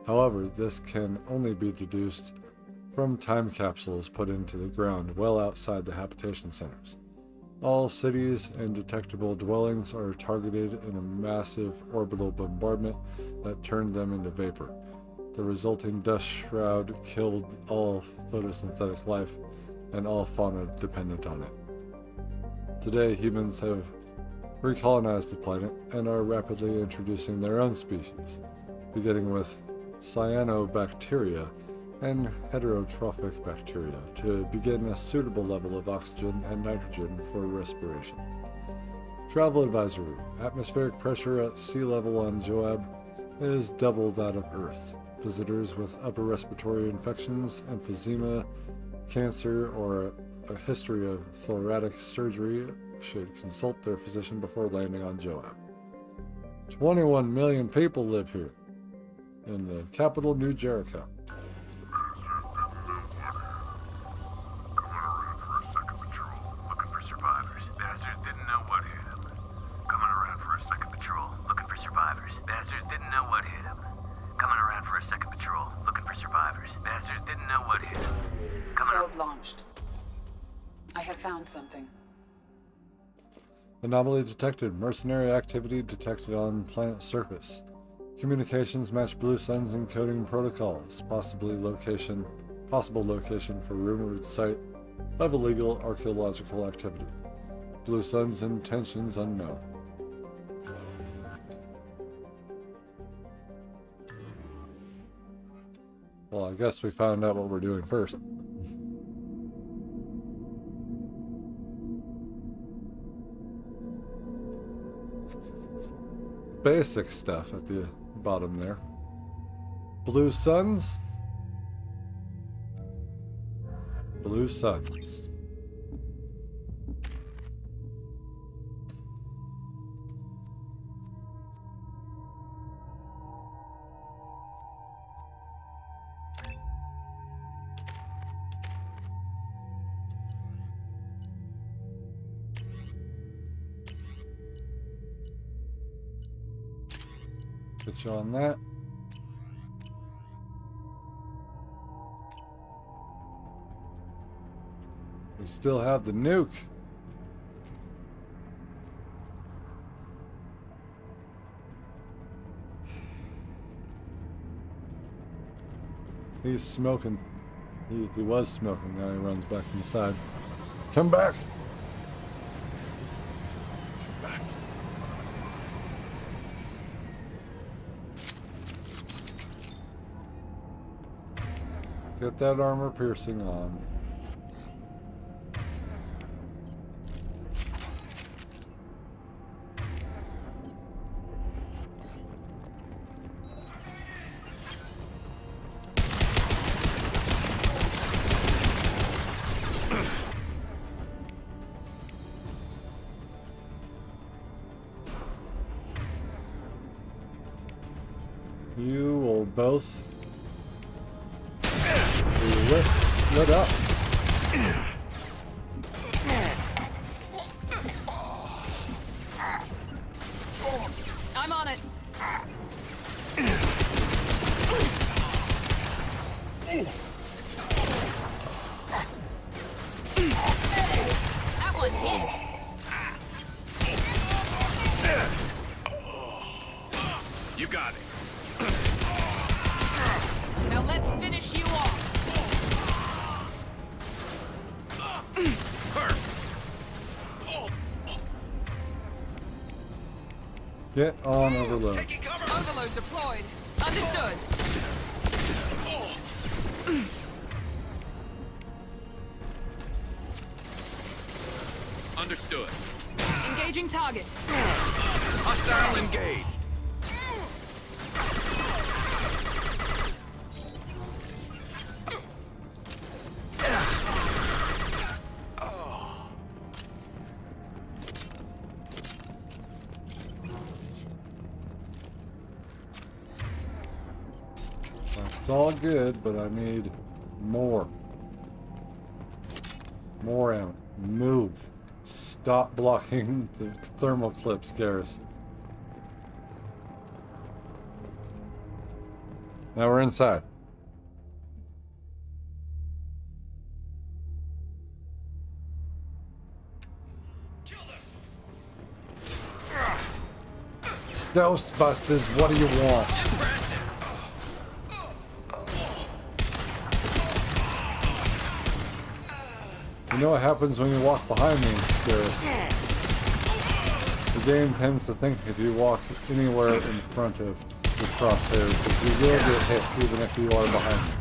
However, this can only be deduced from time capsules put into the ground well outside the habitation centers. All cities and detectable dwellings are targeted in a massive orbital bombardment that turned them into vapor. The resulting dust shroud killed all photosynthetic life and all fauna dependent on it. Today, humans have recolonized the planet and are rapidly introducing their own species, beginning with cyanobacteria and heterotrophic bacteria to begin a suitable level of oxygen and nitrogen for respiration. Travel advisory: atmospheric pressure at sea level on Joab is double that of Earth. Visitors with upper respiratory infections, emphysema, cancer, or a history of thoracic surgery should consult their physician before landing on Joab. 21 million people live here, in the capital, New Jericho. Bastards found something. Anomaly detected. Mercenary activity detected on planet surface. Communications match Blue Sun's encoding protocols. Possible location for rumored site of illegal archaeological activity. Blue Sun's intentions unknown. Well, I guess we found out what we're doing first. Basic stuff at the bottom there. Blue Suns. Blue Suns. Put you on that. We still have the nuke. He's smoking. He was smoking, now he runs back inside. Come back! Come back. Get that armor piercing on. You will both lit up. I'm on it. That one hit. You got it. Now let's finish you off. Get on overload. Overload deployed. Understood. Understood. Engaging target. Hostile engaged. It's all good, but I need more. More ammo. Move. Stop blocking the thermal clips, Garrus. Now we're inside. Ghostbusters, what do you want? You know what happens when you walk behind me, Garrus? The game tends to think if you walk anywhere in front of the crosshairs that you will get hit even if you are behind me.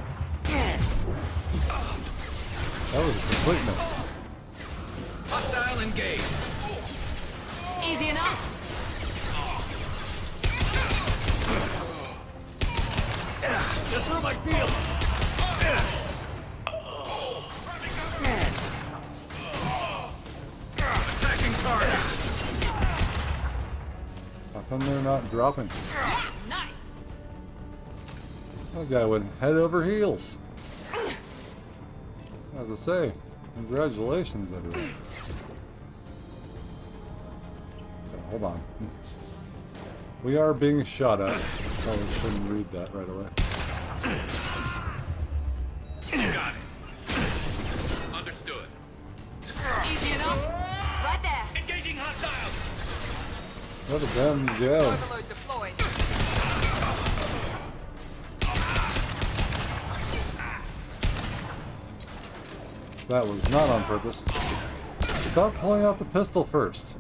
That was a complete miss. Hostile engaged. Easy enough. Just through my field. Attacking target. How come they're not dropping? Nice. That guy went head over heels. I have to say, congratulations, everyone. Okay, hold on. We are being shot at. Probably shouldn't read that right away. You got it. Understood. Easy enough. Right there. Engaging hostiles. What a damn go. Overload deployed. That was not on purpose. Stop pulling out the pistol first.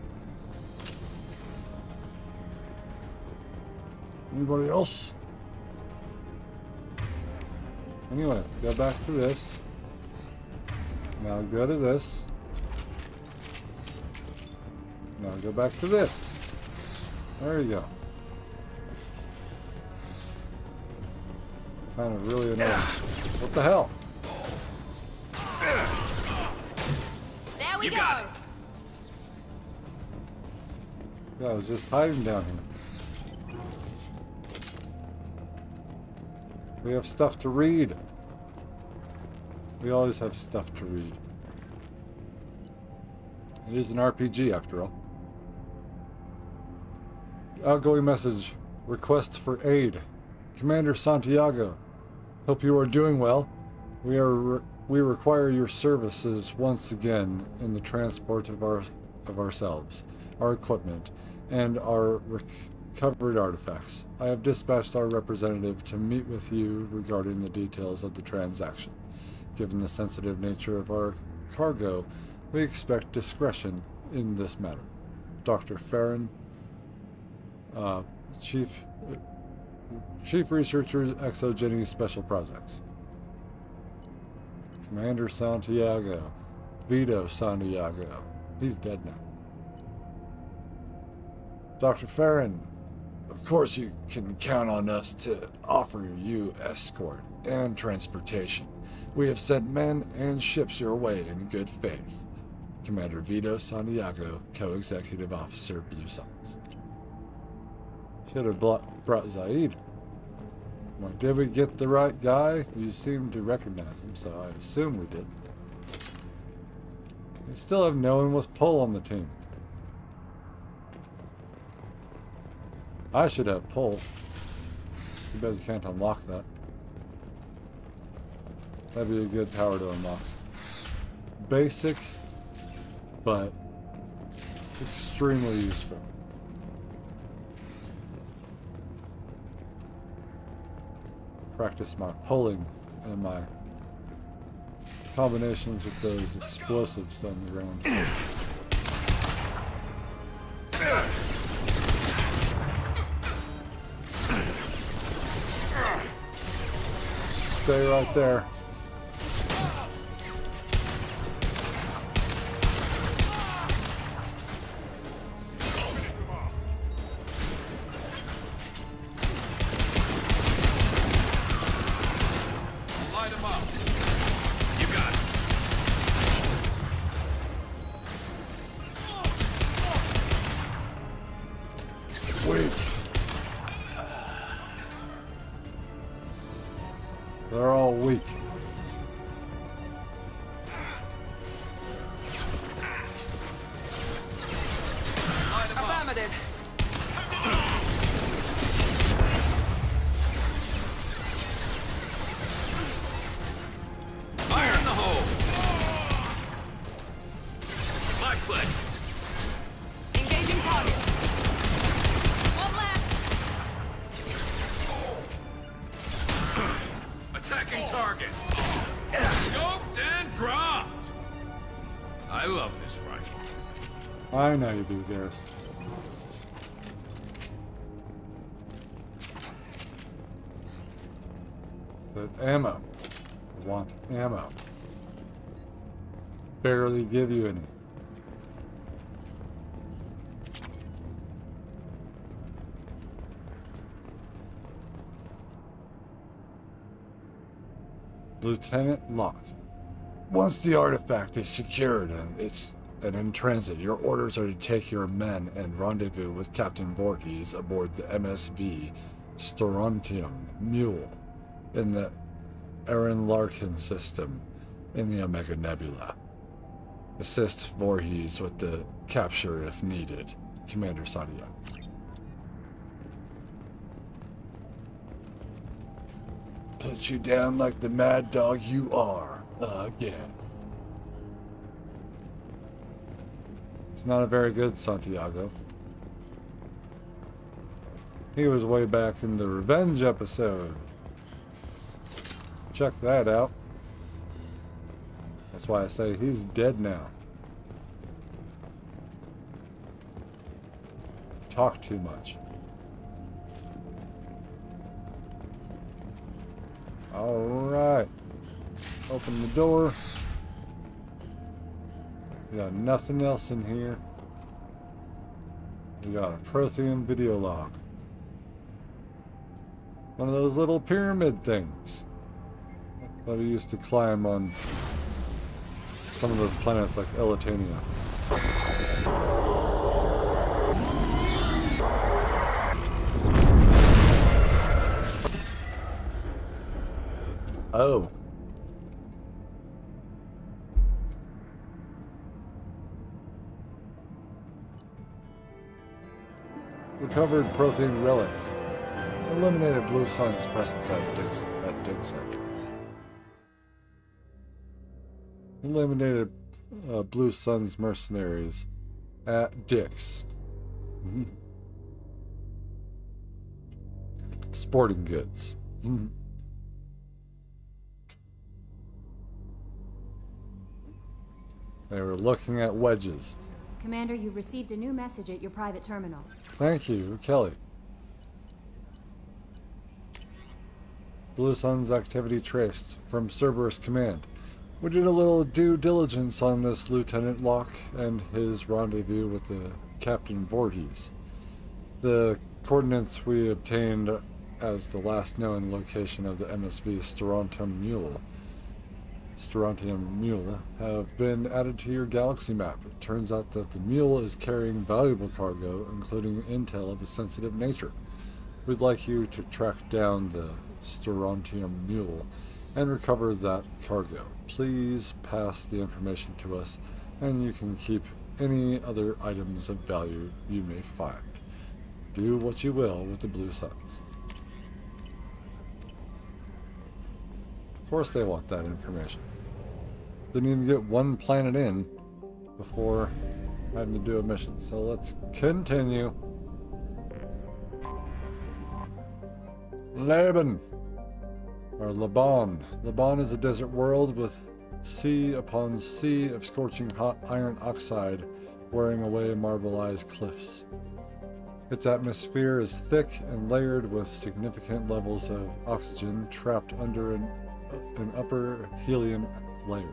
Anybody else? Anyway, go back to this. Now go to this. Now go back to this. There you go. Kind of really annoying. What the hell? There we go. Yeah, I was just hiding down here. We have stuff to read. We always have stuff to read. It is an RPG after all. Outgoing message. Request for aid. Commander Santiago. Hope you are doing well. We require your services once again in the transport of ourselves, our equipment, and our recovered artifacts. I have dispatched our representative to meet with you regarding the details of the transaction. Given the sensitive nature of our cargo, we expect discretion in this matter. Dr. Farron, Chief Researcher, Exogeny Special Projects. Commander Santiago. Vito Santiago. He's dead now. Dr. Farron, of course you can count on us to offer you escort and transportation. We have sent men and ships your way in good faith. Commander Vito Santiago, Co-Executive Officer, Blue Sox. Should have brought Zaid. Like, did we get the right guy? You seem to recognize him, so I assume we did. We still have no one with pull on the team. I should have pull. Too bad you can't unlock that. That'd be a good power to unlock. Basic, but extremely useful. Practice my pulling and my combinations with those explosives on the ground. Stay right there. They're all weak. Affirmative. Fire in the hole. My foot. Engaging target. One left. Attacking target. Scoped and dropped. I love this rifle. I know you do, Garrus. Said ammo. I want ammo. Barely give you any. Lieutenant Locke. Once the artifact is secured and in transit, your orders are to take your men and rendezvous with Captain Voorhees aboard the MSV Strontium Mule in the Aaron Larkin system in the Omega Nebula. Assist Voorhees with the capture if needed. Commander Santiago. Put you down like the mad dog you are, again. not a very good Santiago. He was way back in the Revenge episode. Check that out. That's why I say he's dead now. Talk too much. Alright. Open the door. We got nothing else in here. We got a Prothean video log. One of those little pyramid things that we used to climb on some of those planets like Elitania. Oh. Recovered Prothean relic. Eliminated Blue Sun's presence at dig site. Eliminated Blue Sun's mercenaries at Dick's. Sporting goods. They were looking at wedges. Commander, you've received a new message at your private terminal. Thank you, Kelly. Blue Sun's activity traced from Cerberus Command. We did a little due diligence on this Lieutenant Locke and his rendezvous with the Captain Voorhees. The coordinates we obtained as the last known location of the MSV Strontium Mule have been added to your galaxy map. It turns out that the mule is carrying valuable cargo, including intel of a sensitive nature. We'd like you to track down the Strontium Mule and recover that cargo. Please pass the information to us, and you can keep any other items of value you may find. Do what you will with the Blue Suns. Of course they want that information. Didn't even get one planet in before having to do a mission. So let's continue. Laban. Or Laban. Laban is a desert world with sea upon sea of scorching hot iron oxide wearing away marbleized cliffs. Its atmosphere is thick and layered with significant levels of oxygen trapped under an upper helium layer.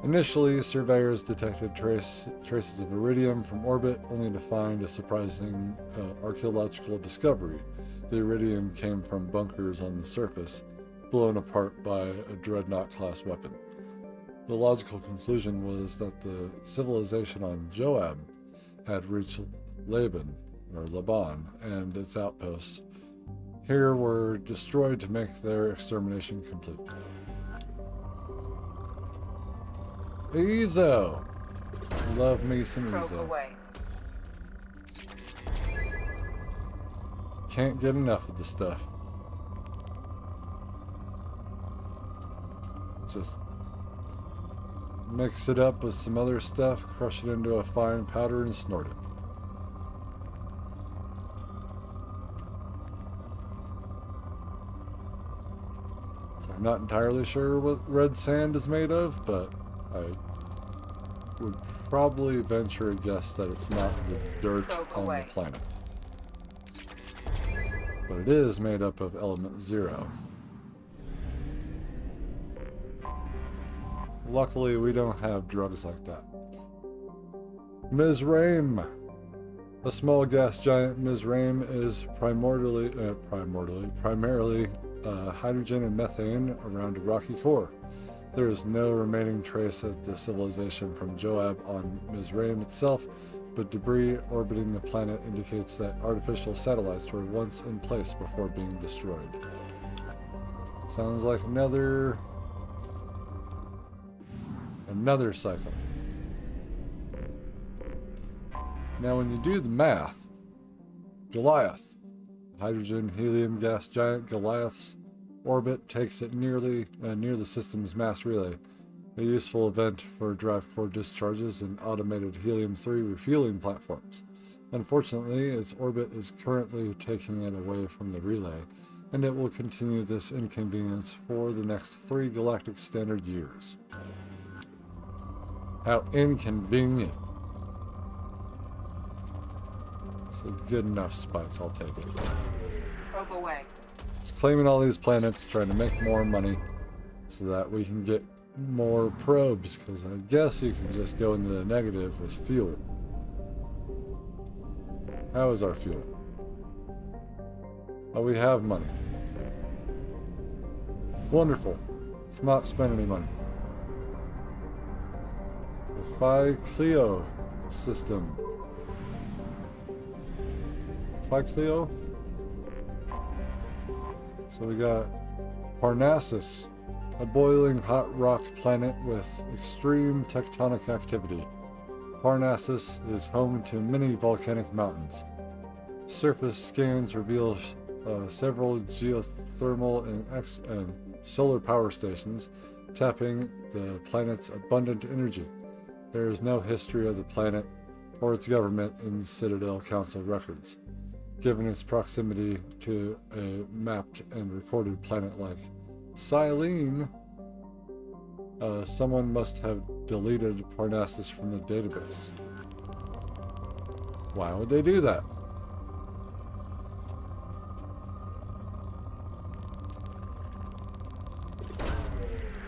Initially, surveyors detected traces of iridium from orbit, only to find a surprising archaeological discovery. The iridium came from bunkers on the surface, blown apart by a Dreadnought-class weapon. The logical conclusion was that the civilization on Joab had reached Laban, and its outposts here were destroyed to make their extermination complete. Ezo! Love me some Ezo. Can't get enough of the stuff. Just mix it up with some other stuff, crush it into a fine powder, and snort it. So I'm not entirely sure what red sand is made of, but I would probably venture a guess that it's not the dirt on the planet. But it is made up of element 0. Luckily, we don't have drugs like that. Mizraim. A small gas giant, Mizraim is primarily hydrogen and methane around a rocky core. There is no remaining trace of the civilization from Joab on Mizraim itself, but debris orbiting the planet indicates that artificial satellites were once in place before being destroyed. Sounds like another cycle. Now when you do the math, Goliath, hydrogen helium gas giant, Goliath's orbit takes it near the system's mass relay, a useful event for drive core discharges and automated helium-3 refueling platforms. Unfortunately, its orbit is currently taking it away from the relay, and it will continue this inconvenience for the next 3 galactic standard years. How inconvenient. It's a good enough spike, I'll take it. Probe away. It's claiming all these planets, trying to make more money so that we can get more probes, because I guess you can just go into the negative with fuel. How is our fuel? Oh, we have money. Wonderful. Let's not spend any money. The Phi Cleo system. Phi Cleo? So we got Parnassus, a boiling hot rock planet with extreme tectonic activity. Parnassus is home to many volcanic mountains. Surface scans reveal several geothermal and solar power stations, tapping the planet's abundant energy. There is no history of the planet or its government in Citadel Council records. Given its proximity to a mapped and recorded planet like Silene, someone must have deleted Parnassus from the database. Why would they do that?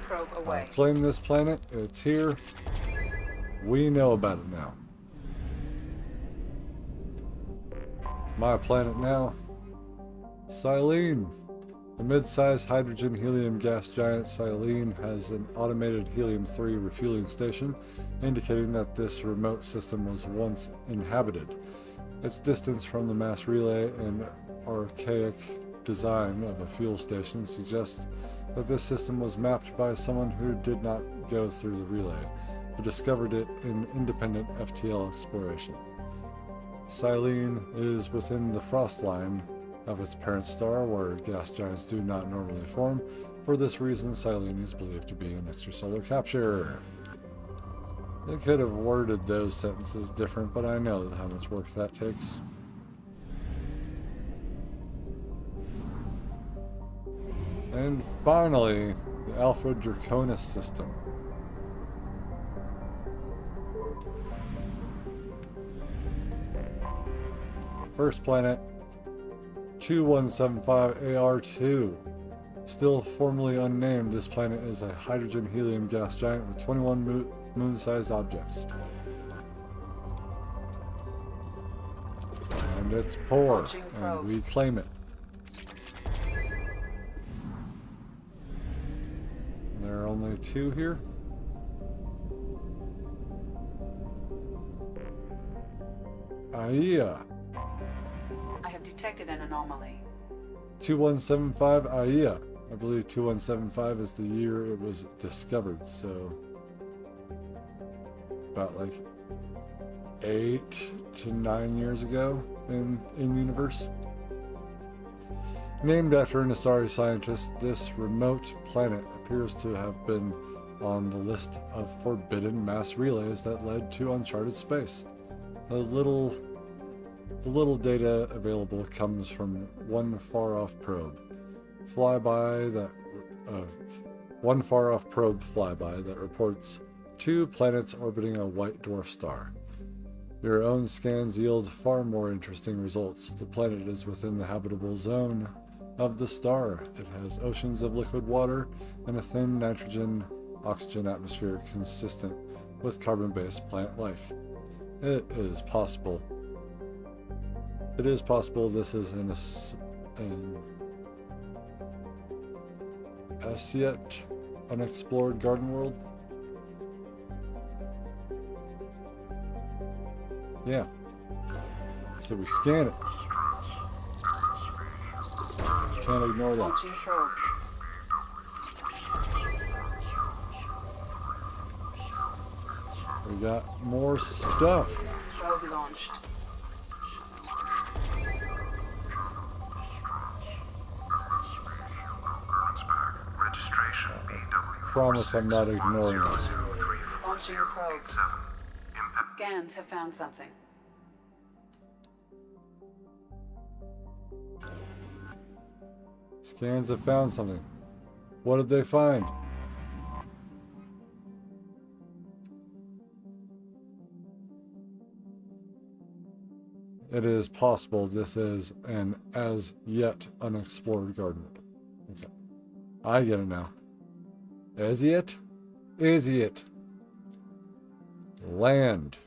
Probe away. Claim this planet. It's here. We know about it now. It's my planet now. Silene. The mid-sized hydrogen-helium gas giant Silene has an automated helium-3 refueling station, indicating that this remote system was once inhabited. Its distance from the mass relay and archaic design of a fuel station suggests that this system was mapped by someone who did not go through the relay, but discovered it in independent FTL exploration. Silene is within the frost line of its parent star, where gas giants do not normally form. For this reason, Silene is believed to be an extrasolar capture. They could have worded those sentences different, but I know how much work that takes. And finally, the Alpha Draconis system. First planet, 2175 AR2. Still formerly unnamed, this planet is a hydrogen-helium gas giant with 21 moon-sized objects. And it's poor, and we claim it. There are only 2 here. Aeia. I have detected an anomaly. 2175 Aeia. I believe 2175 is the year it was discovered, so about like 8 to 9 years ago in universe. Named after an Asari scientist, this remote planet appears to have been on the list of forbidden mass relays that led to uncharted space. The little data available comes from one far-off probe flyby that reports 2 planets orbiting a white dwarf star. Your own scans yield far more interesting results. The planet is within the habitable zone of the star. It has oceans of liquid water and a thin nitrogen-oxygen atmosphere consistent with carbon-based plant life. It is possible this is an as yet unexplored garden world. Yeah. So we scan it. Can't ignore that. Launching probe. We got more stuff. Probe launched. Registration BW promise I'm not ignoring it. Launching probe. Scans have found something. Scans have found something. What did they find? It is possible this is an as yet unexplored garden. Okay. I get it now. As yet? Is it? Land.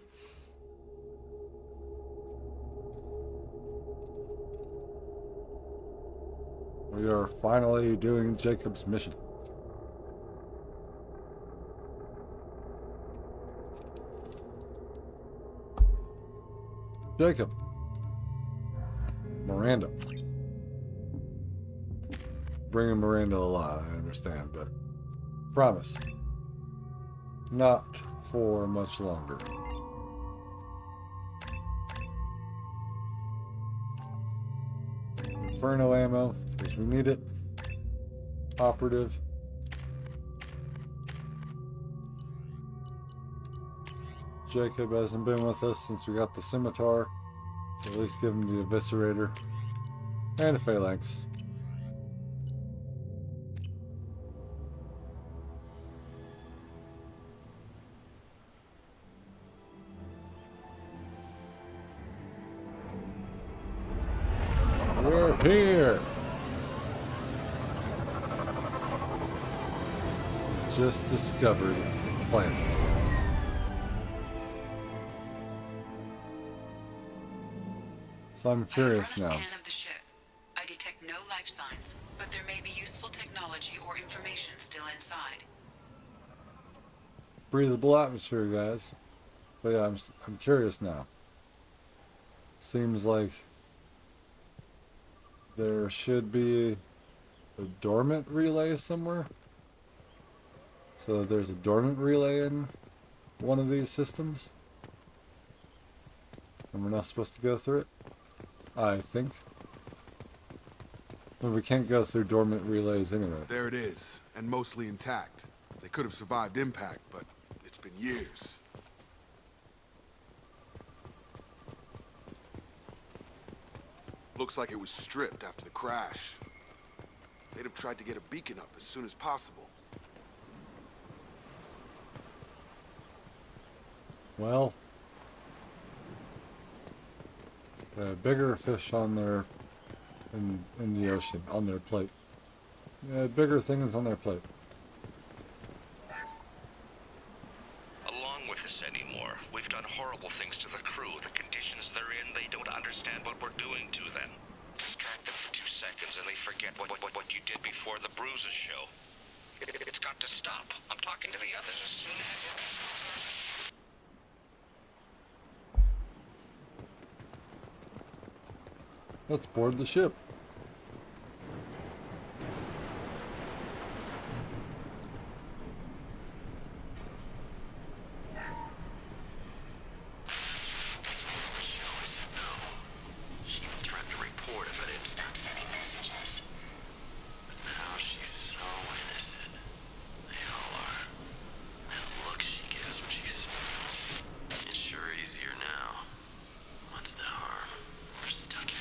We are finally doing Jacob's mission. Jacob. Miranda. Bringing Miranda a lot, I understand, but promise. Not for much longer. Inferno ammo, because we need it. Operative. Jacob hasn't been with us since we got the scimitar. So at least give him the eviscerator. And a phalanx. We're here! Just discovered the planet. So I'm curious now. Scan of the ship. I detect no life signs, but there may be useful technology or information still inside. Breathable atmosphere, guys. But yeah, I'm curious now. Seems like there should be a dormant relay somewhere. So there's a dormant relay in one of these systems. And we're not supposed to go through it, I think. But we can't go through dormant relays anyway. There it is, and mostly intact. They could have survived impact, but it's been years. Looks like it was stripped after the crash. They'd have tried to get a beacon up as soon as possible. Well, bigger fish on their in the ocean on their plate. Bigger things on their plate. Along with this anymore, we've done horrible things to the crew. The conditions they're in, they don't understand what we're doing to them. Distract them for 2 seconds and they forget what you did before the bruises show. It's got to stop. I'm talking to the others as soon as Let's board the ship. She even threatened to report if I didn't stop sending messages. But now she's so innocent. They all are. That look she gives when she smiles. It's sure easier now. What's the harm? We're stuck here.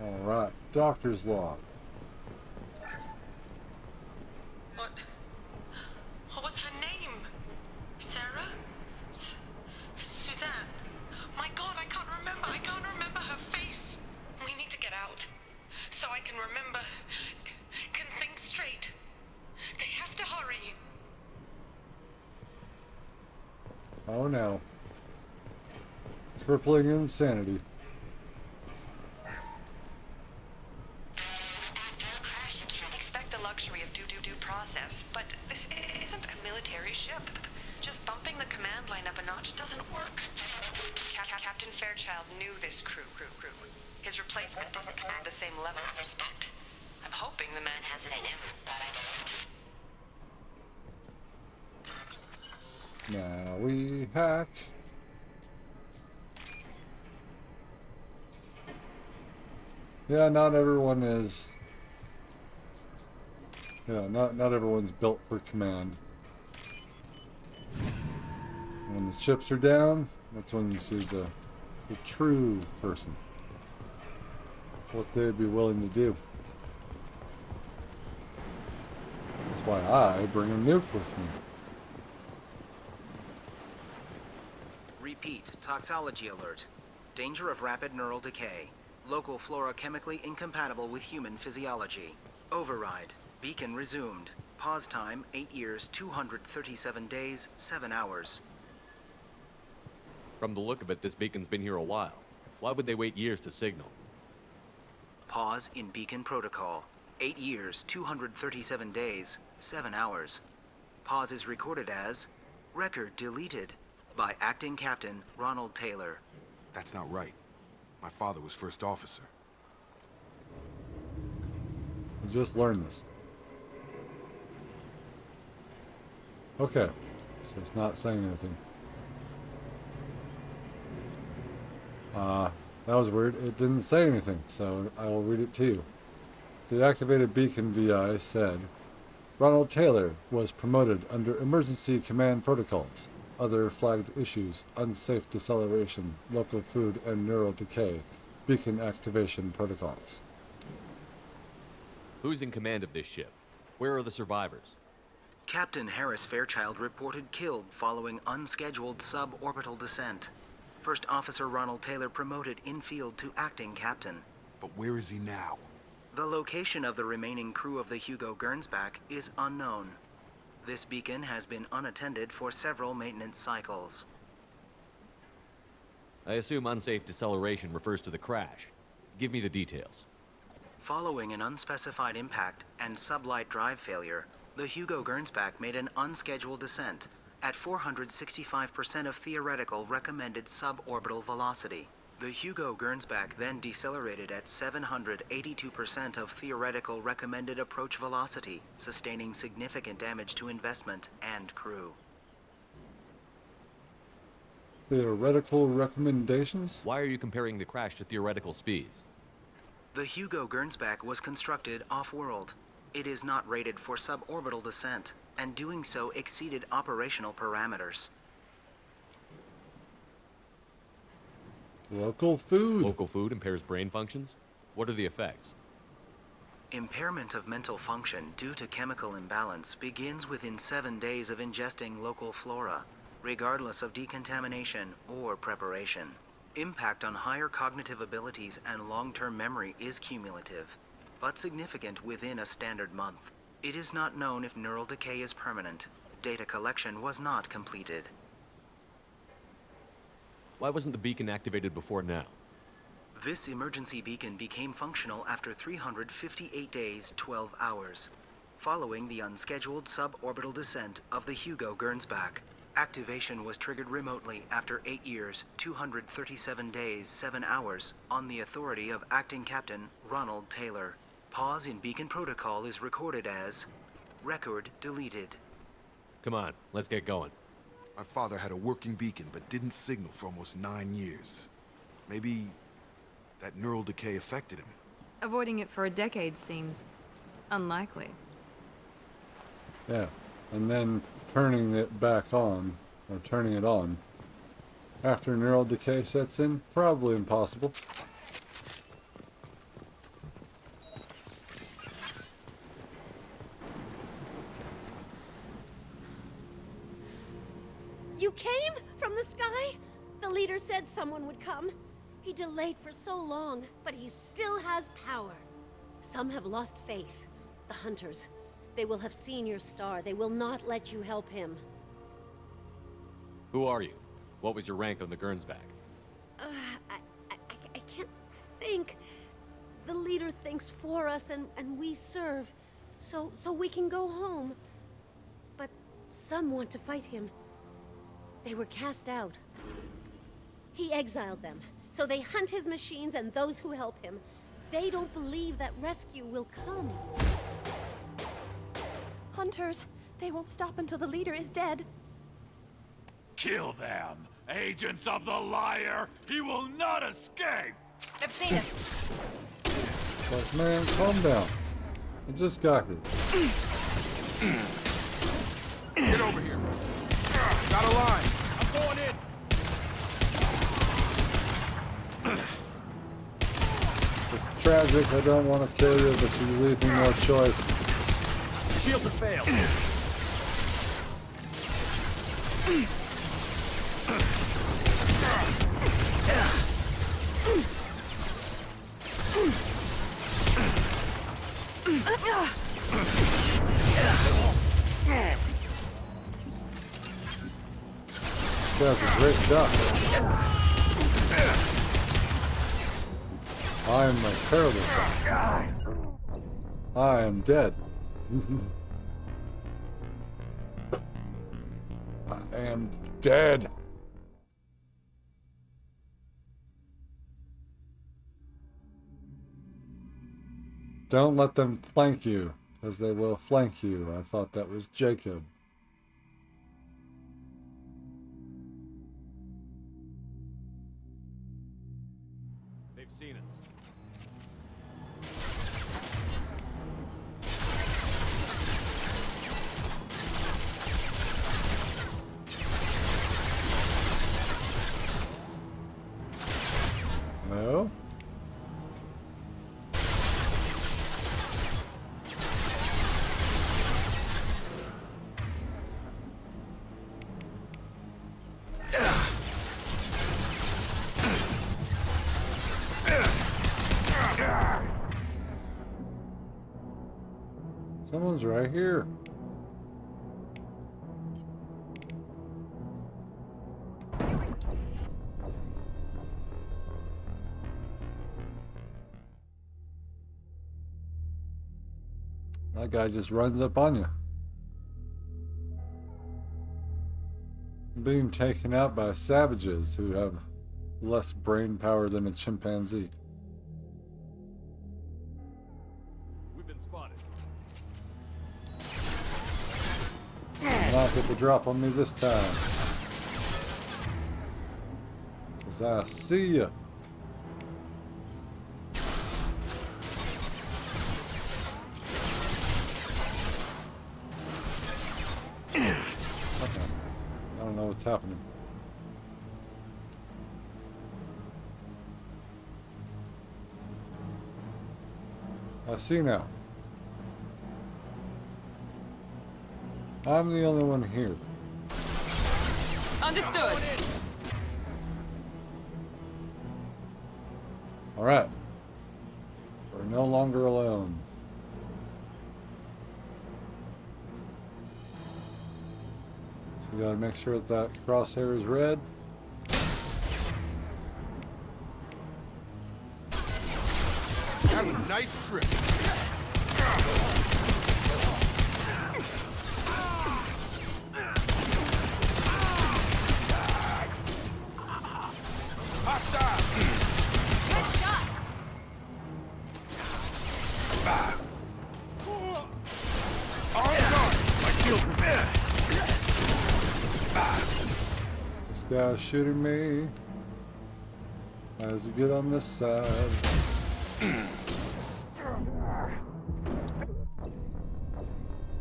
Alright, doctor's log. What was her name? Sarah? Suzanne? My God, I can't remember. I can't remember her face. We need to get out. So I can remember. Can think straight. They have to hurry. Oh no. Crippling insanity. You can't expect the luxury of due process, but this isn't a military ship. Just bumping the command line up a notch doesn't work. Captain Fairchild knew this crew. His replacement doesn't command the same level of respect. I'm hoping the man has it in him. Now we hack. Yeah, not everyone is Yeah, not everyone's built for command. When the chips are down, that's when you see the true person. What they'd be willing to do. That's why I bring a nuke with me. Repeat, toxology alert. Danger of rapid neural decay. Local flora chemically incompatible with human physiology. Override. Beacon resumed. Pause time 8 years, 237 days, 7 hours. From the look of it, this beacon's been here a while. Why would they wait years to signal? Pause in beacon protocol. 8 years, 237 days, 7 hours. Pause is recorded as record deleted by Acting Captain Ronald Taylor. That's not right. My father was first officer. I just learned this. Okay, so it's not saying anything. That was weird. It didn't say anything, so I will read it to you. The activated beacon VI said, Ronald Taylor was promoted under emergency command protocols. Other flagged issues, unsafe deceleration, local food and neural decay, beacon activation protocols. Who's in command of this ship? Where are the survivors? Captain Harris Fairchild reported killed following unscheduled suborbital descent. First Officer Ronald Taylor promoted in-field to acting captain. But where is he now? The location of the remaining crew of the Hugo Gernsback is unknown. This beacon has been unattended for several maintenance cycles. I assume unsafe deceleration refers to the crash. Give me the details. Following an unspecified impact and sublight drive failure, the Hugo Gernsback made an unscheduled descent at 465% of theoretical recommended suborbital velocity. The Hugo Gernsback then decelerated at 782% of theoretical recommended approach velocity, sustaining significant damage to investment and crew. Theoretical recommendations? Why are you comparing the crash to theoretical speeds? The Hugo Gernsback was constructed off-world. It is not rated for suborbital descent, and doing so exceeded operational parameters. Local food. Local food impairs brain functions? What are the effects? Impairment of mental function due to chemical imbalance begins within 7 days of ingesting local flora, regardless of decontamination or preparation. Impact on higher cognitive abilities and long-term memory is cumulative, but significant within a standard month. It is not known if neural decay is permanent. Data collection was not completed. Why wasn't the beacon activated before now? This emergency beacon became functional after 358 days, 12 hours, following the unscheduled suborbital descent of the Hugo Gernsback. Activation was triggered remotely after 8 years, 237 days, 7 hours, on the authority of Acting Captain Ronald Taylor. Pause in beacon protocol is recorded as record deleted. Come on, let's get going. My father had a working beacon, but didn't signal for almost 9 years. Maybe that neural decay affected him. Avoiding it for a decade seems unlikely. Yeah, and then turning it back on, or turning it on, after neural decay sets in, probably impossible. You came from the sky? The leader said someone would come. He delayed for so long, but he still has power. Some have lost faith. The hunters. They will have seen your star. They will not let you help him. Who are you? What was your rank on the Gernsback? I can't think. The leader thinks for us and we serve. So we can go home. But some want to fight him. They were cast out. He exiled them. So they hunt his machines and those who help him. They don't believe that rescue will come. Hunters, they won't stop until the leader is dead. Kill them! Agents of the liar! He will not escape! They've seen us. But man, calm down. I just got here. Get over here. Got a line. I'm going in. It's tragic, I don't want to kill you, but you leave me no choice. Shields have failed. That's a great shot. I am a terrible shot. I am dead. I am dead. Don't let them flank you, as they will flank you. I thought that was Jacob. They've seen us. No? Someone's right here. That guy just runs up on you. Being taken out by savages who have less brain power than a chimpanzee. We've been spotted. Not get the drop on me this time. 'Cause I see ya. Okay. I don't know what's happening. I see now. I'm the only one here. Understood. Alright. We're no longer alone. So we gotta make sure that that crosshair is red. Have a nice trip. Good shot. This guy's shooting me. As you get on this side.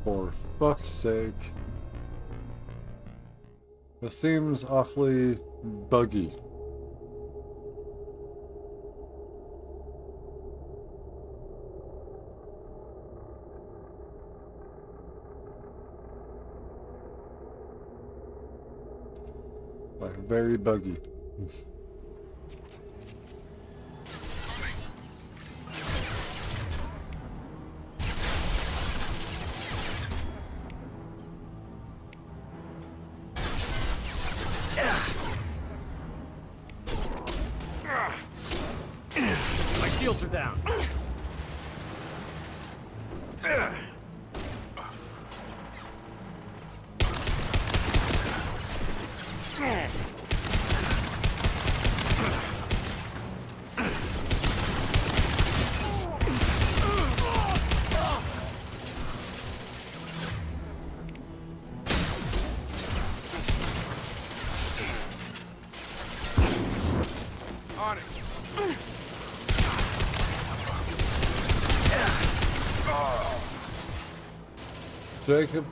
For fuck's sake. This seems awfully buggy. Like very buggy. My shields are down. On it. Jacob.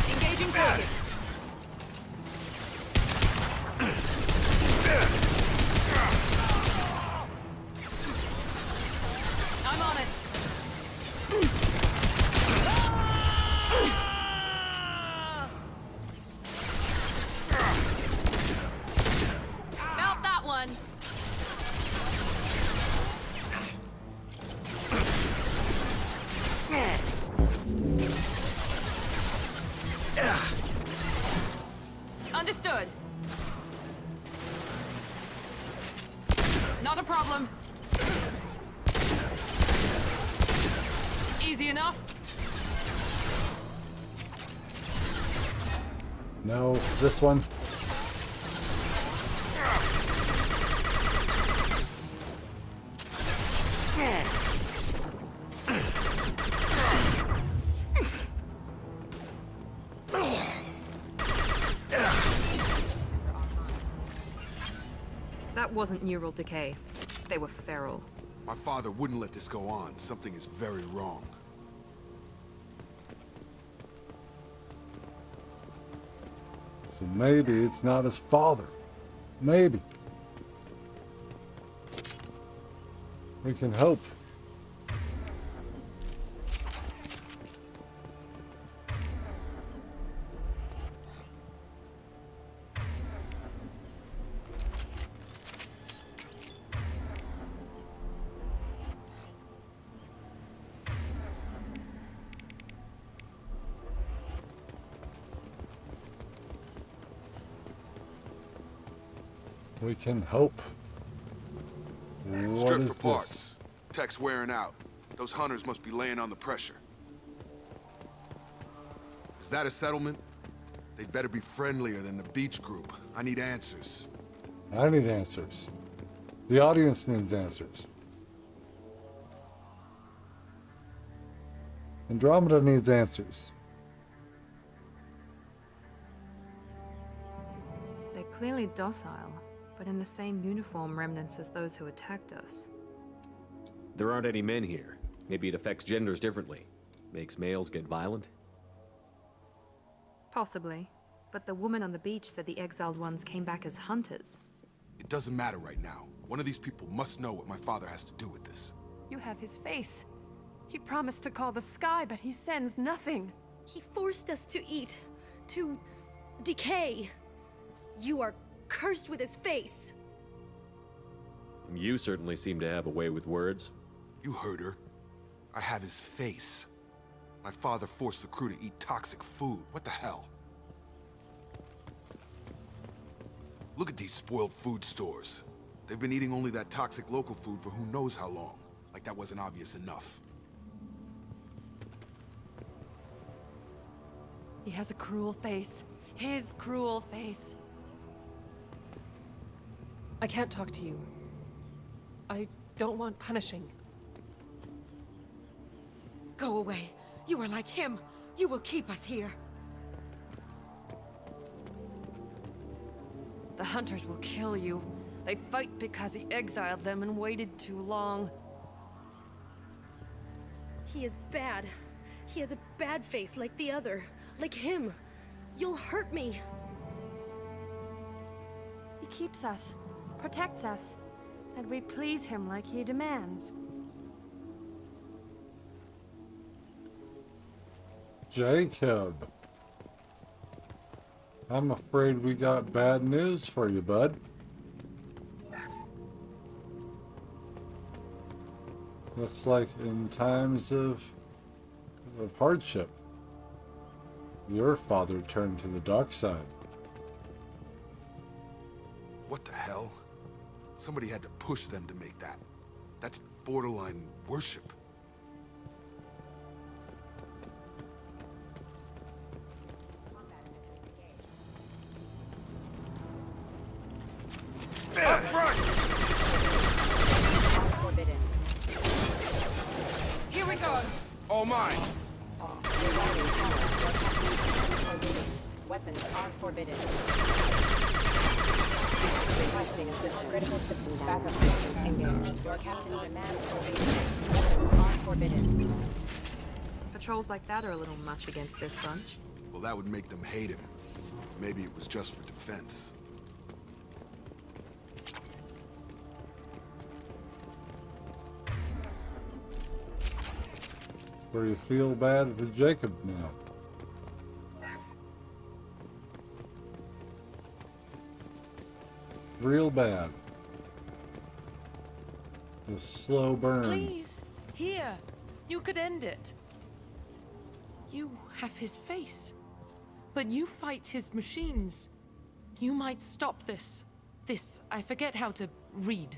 Engaging target. I'm on it. Felt that one. Understood. Not a problem. Easy enough. No, this one. That wasn't neural decay. They were feral. My father wouldn't let this go on. Something is very wrong. So maybe it's not his father. Maybe. We can hope. We can hope. What Strip is for parts. Tech's wearing out. Those hunters must be laying on the pressure. Is that a settlement? They'd better be friendlier than the beach group. I need answers. I need answers. The audience needs answers. Andromeda needs answers. They're clearly docile, but in the same uniform remnants as those who attacked us. There aren't any men here. Maybe it affects genders differently. Makes males get violent? Possibly. But the woman on the beach said the exiled ones came back as hunters. It doesn't matter right now. One of these people must know what my father has to do with this. You have his face. He promised to call the sky, but he sends nothing. He forced us to eat, to decay. You are cursed with his face. You certainly seem to have a way with words. You heard her. I have his face. My father forced the crew to eat toxic food. What the hell? Look at these spoiled food stores. They've been eating only that toxic local food for who knows how long. Like that wasn't obvious enough. He has a cruel face. His cruel face. I can't talk to you. I don't want punishing. Go away. You are like him. You will keep us here. The hunters will kill you. They fight because he exiled them and waited too long. He is bad. He has a bad face like the other. Like him. You'll hurt me. He keeps us, protects us, and we please him like he demands. Jacob. I'm afraid we got bad news for you, bud. Looks like in times of hardship, your father turned to the dark side. What the hell? Somebody had to push them to make that. That's borderline worship. Up front! Forbidden. Here we go. All mine. Weapons are forbidden. Requesting assistance. Critical systems backup systems engaged. Your captain demands probation. Are forbidden. Patrols like that are a little much against this bunch. Well, that would make them hate him. Maybe it was just for defense. Where you feel bad for Jacob now. Real bad. The slow burn. Please, here. You could end it. You have his face. But you fight his machines. You might stop this. This, I forget how to read.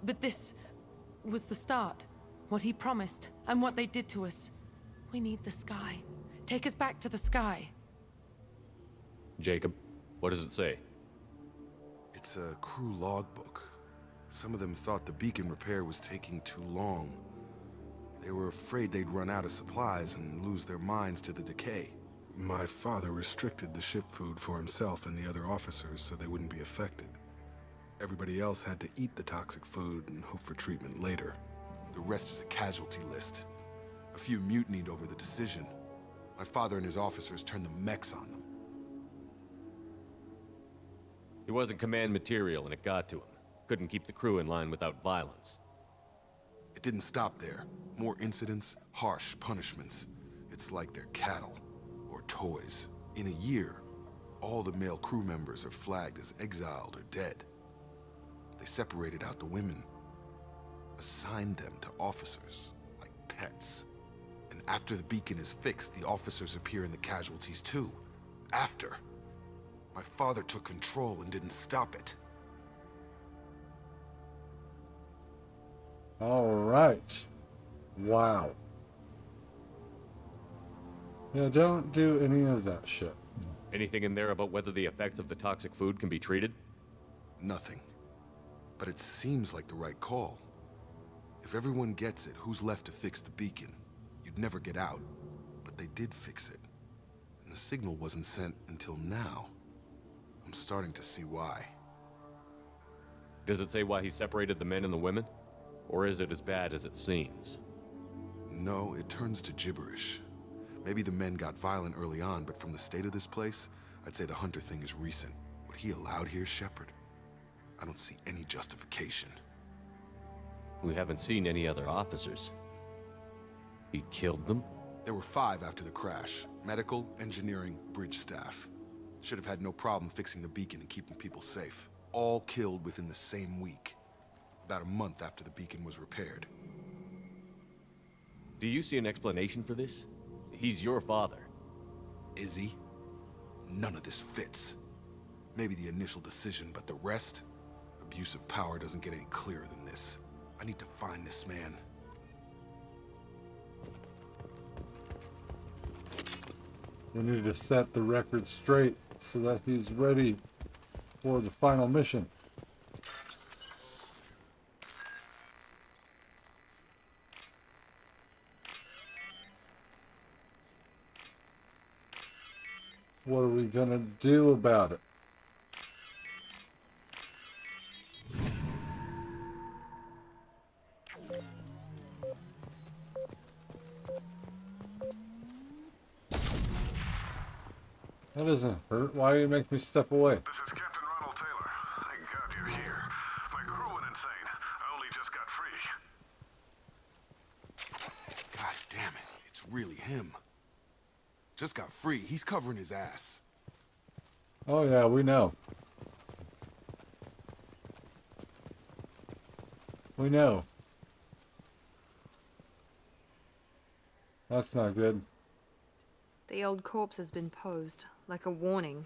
But this was the start. What he promised, and what they did to us. We need the sky. Take us back to the sky. Jacob, what does it say? It's a crew logbook. Some of them thought the beacon repair was taking too long. They were afraid they'd run out of supplies and lose their minds to the decay. My father restricted the ship food for himself and the other officers so they wouldn't be affected. Everybody else had to eat the toxic food and hope for treatment later. The rest is a casualty list. A few mutinied over the decision. My father and his officers turned the mechs on them. He wasn't command material and it got to him. Couldn't keep the crew in line without violence. It didn't stop there. More incidents, harsh punishments. It's like they're cattle, or toys. In a year, all the male crew members are flagged as exiled or dead. They separated out the women, assigned them to officers, like pets. And after the beacon is fixed, the officers appear in the casualties too. After. My father took control and didn't stop it. All right. Wow. Yeah, don't do any of that shit. Anything in there about whether the effects of the toxic food can be treated? Nothing. But it seems like the right call. If everyone gets it, who's left to fix the beacon? You'd never get out. But they did fix it. And the signal wasn't sent until now. I'm starting to see why. Does it say why he separated the men and the women? Or is it as bad as it seems? No, it turns to gibberish. Maybe the men got violent early on, but from the state of this place, I'd say the Hunter thing is recent. What he allowed here, Shepard, I don't see any justification. We haven't seen any other officers. He killed them? There were 5 after the crash. Medical, engineering, bridge staff. Should have had no problem fixing the beacon and keeping people safe. All killed within the same week. About a month after the beacon was repaired. Do you see an explanation for this? He's your father. Is he? None of this fits. Maybe the initial decision, but the rest? Abuse of power doesn't get any clearer than this. I need to find this man. We need to set the record straight so that he's ready for the final mission. What are we gonna do about it? That doesn't hurt. Why do you make me step away? This is Captain Ronald Taylor. I can count you here. My crew went insane. I only just got free. God damn it. It's really him. Just got free. He's covering his ass. Oh yeah, we know. We know. That's not good. The old corpse has been posed, like a warning.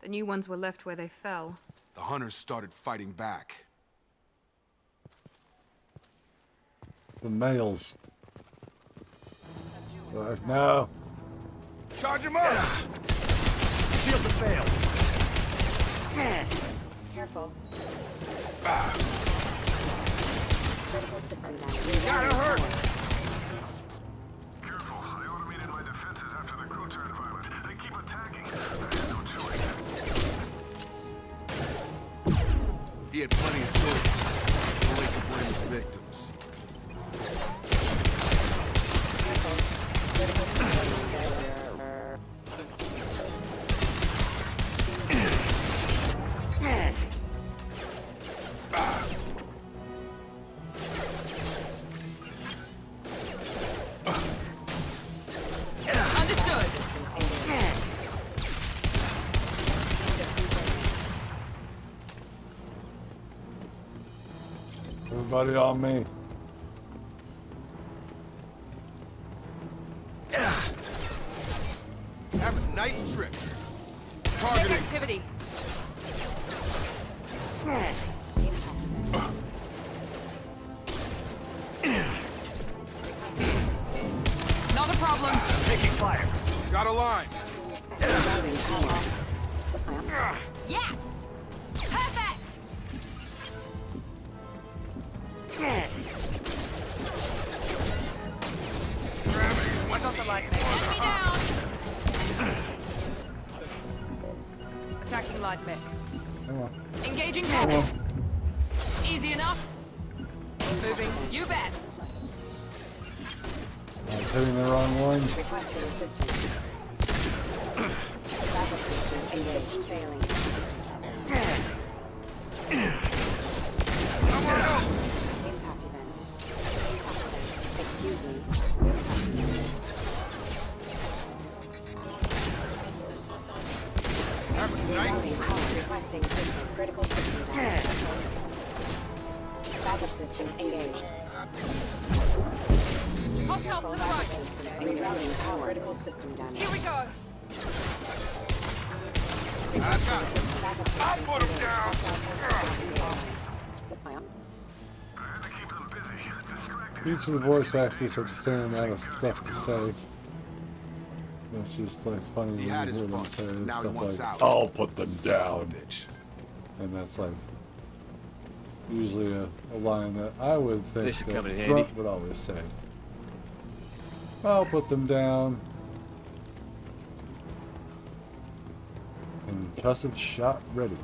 The new ones were left where they fell. The hunters started fighting back. The males. Right now. Charge him up! Shield to fail. Careful. Gotta hurt! Careful. I automated my defenses after the crew turned violent. They keep attacking. I had no choice. He had plenty of choices. Only to blame his victims. Everybody on me. Have a nice trip. Check Targeting. activity. Not a problem. Taking fire. Got a line. Yes! Perfect! I got the light mech. Enemy down! Attacking light mech. Come on. Engaging Come target. on. Easy enough. Moving. You bet. I was hitting the wrong one. Requesting assistance. Backup systems engaged. Failing. Impact event. Excuse me. Rerouting power. Requesting system. Critical system damage. Backup systems engaged. Hostiles to the right. Rerouting power. Critical system damage. Here we go. I'll put him down. Each of the voice actors have the same amount of stuff to say. It's just like funny when you hear them say stuff like, "I'll put them down," and that's like usually a line that I would think This should come in that handy. Grunt would always say. I'll put them down. Concussive shot ready.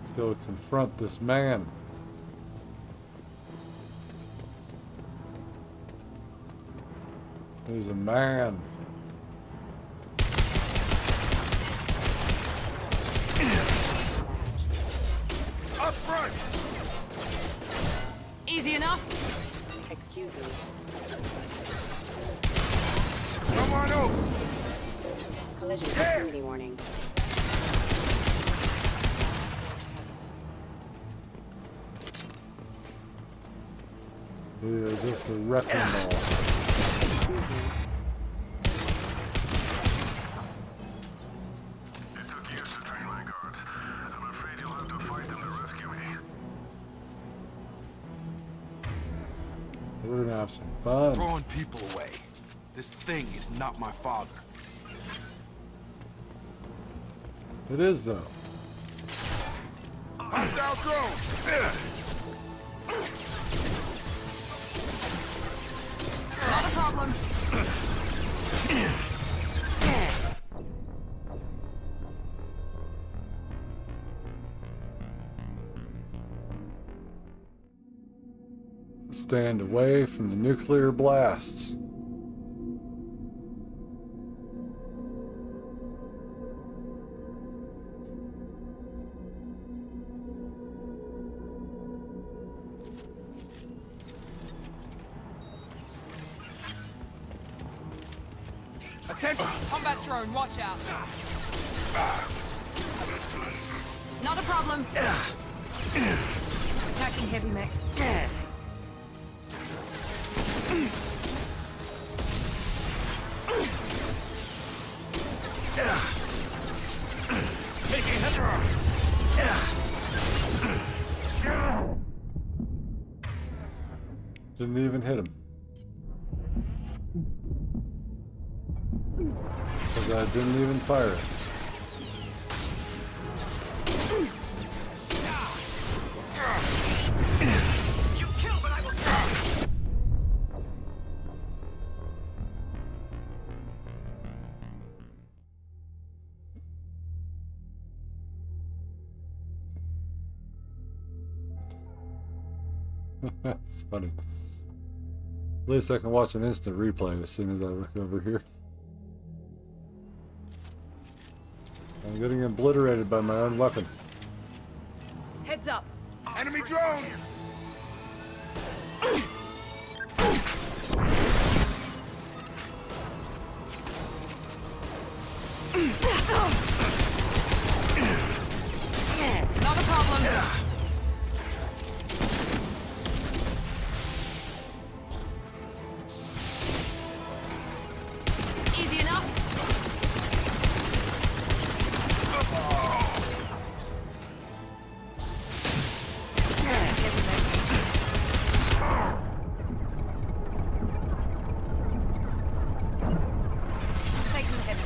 Let's go confront this man. He's a man. Up front. Easy enough. Excuse me. Come on over. Collision proximity warning. You're just a wrecking ball. We're gonna have some fun. Throwing people away. This thing is not my father. It is though. Hostile drone. Not a problem. Stand away from the nuclear blasts. Attention! Combat drone, watch out. Not a problem. Attacking heavy mech. Taking head. Didn't even hit him. Because I didn't even fire it. That's funny. At least I can watch an instant replay as soon as I look over here. I'm getting obliterated by my own weapon. Heads up. Enemy drone! Not a problem. Easy enough. Take some hits.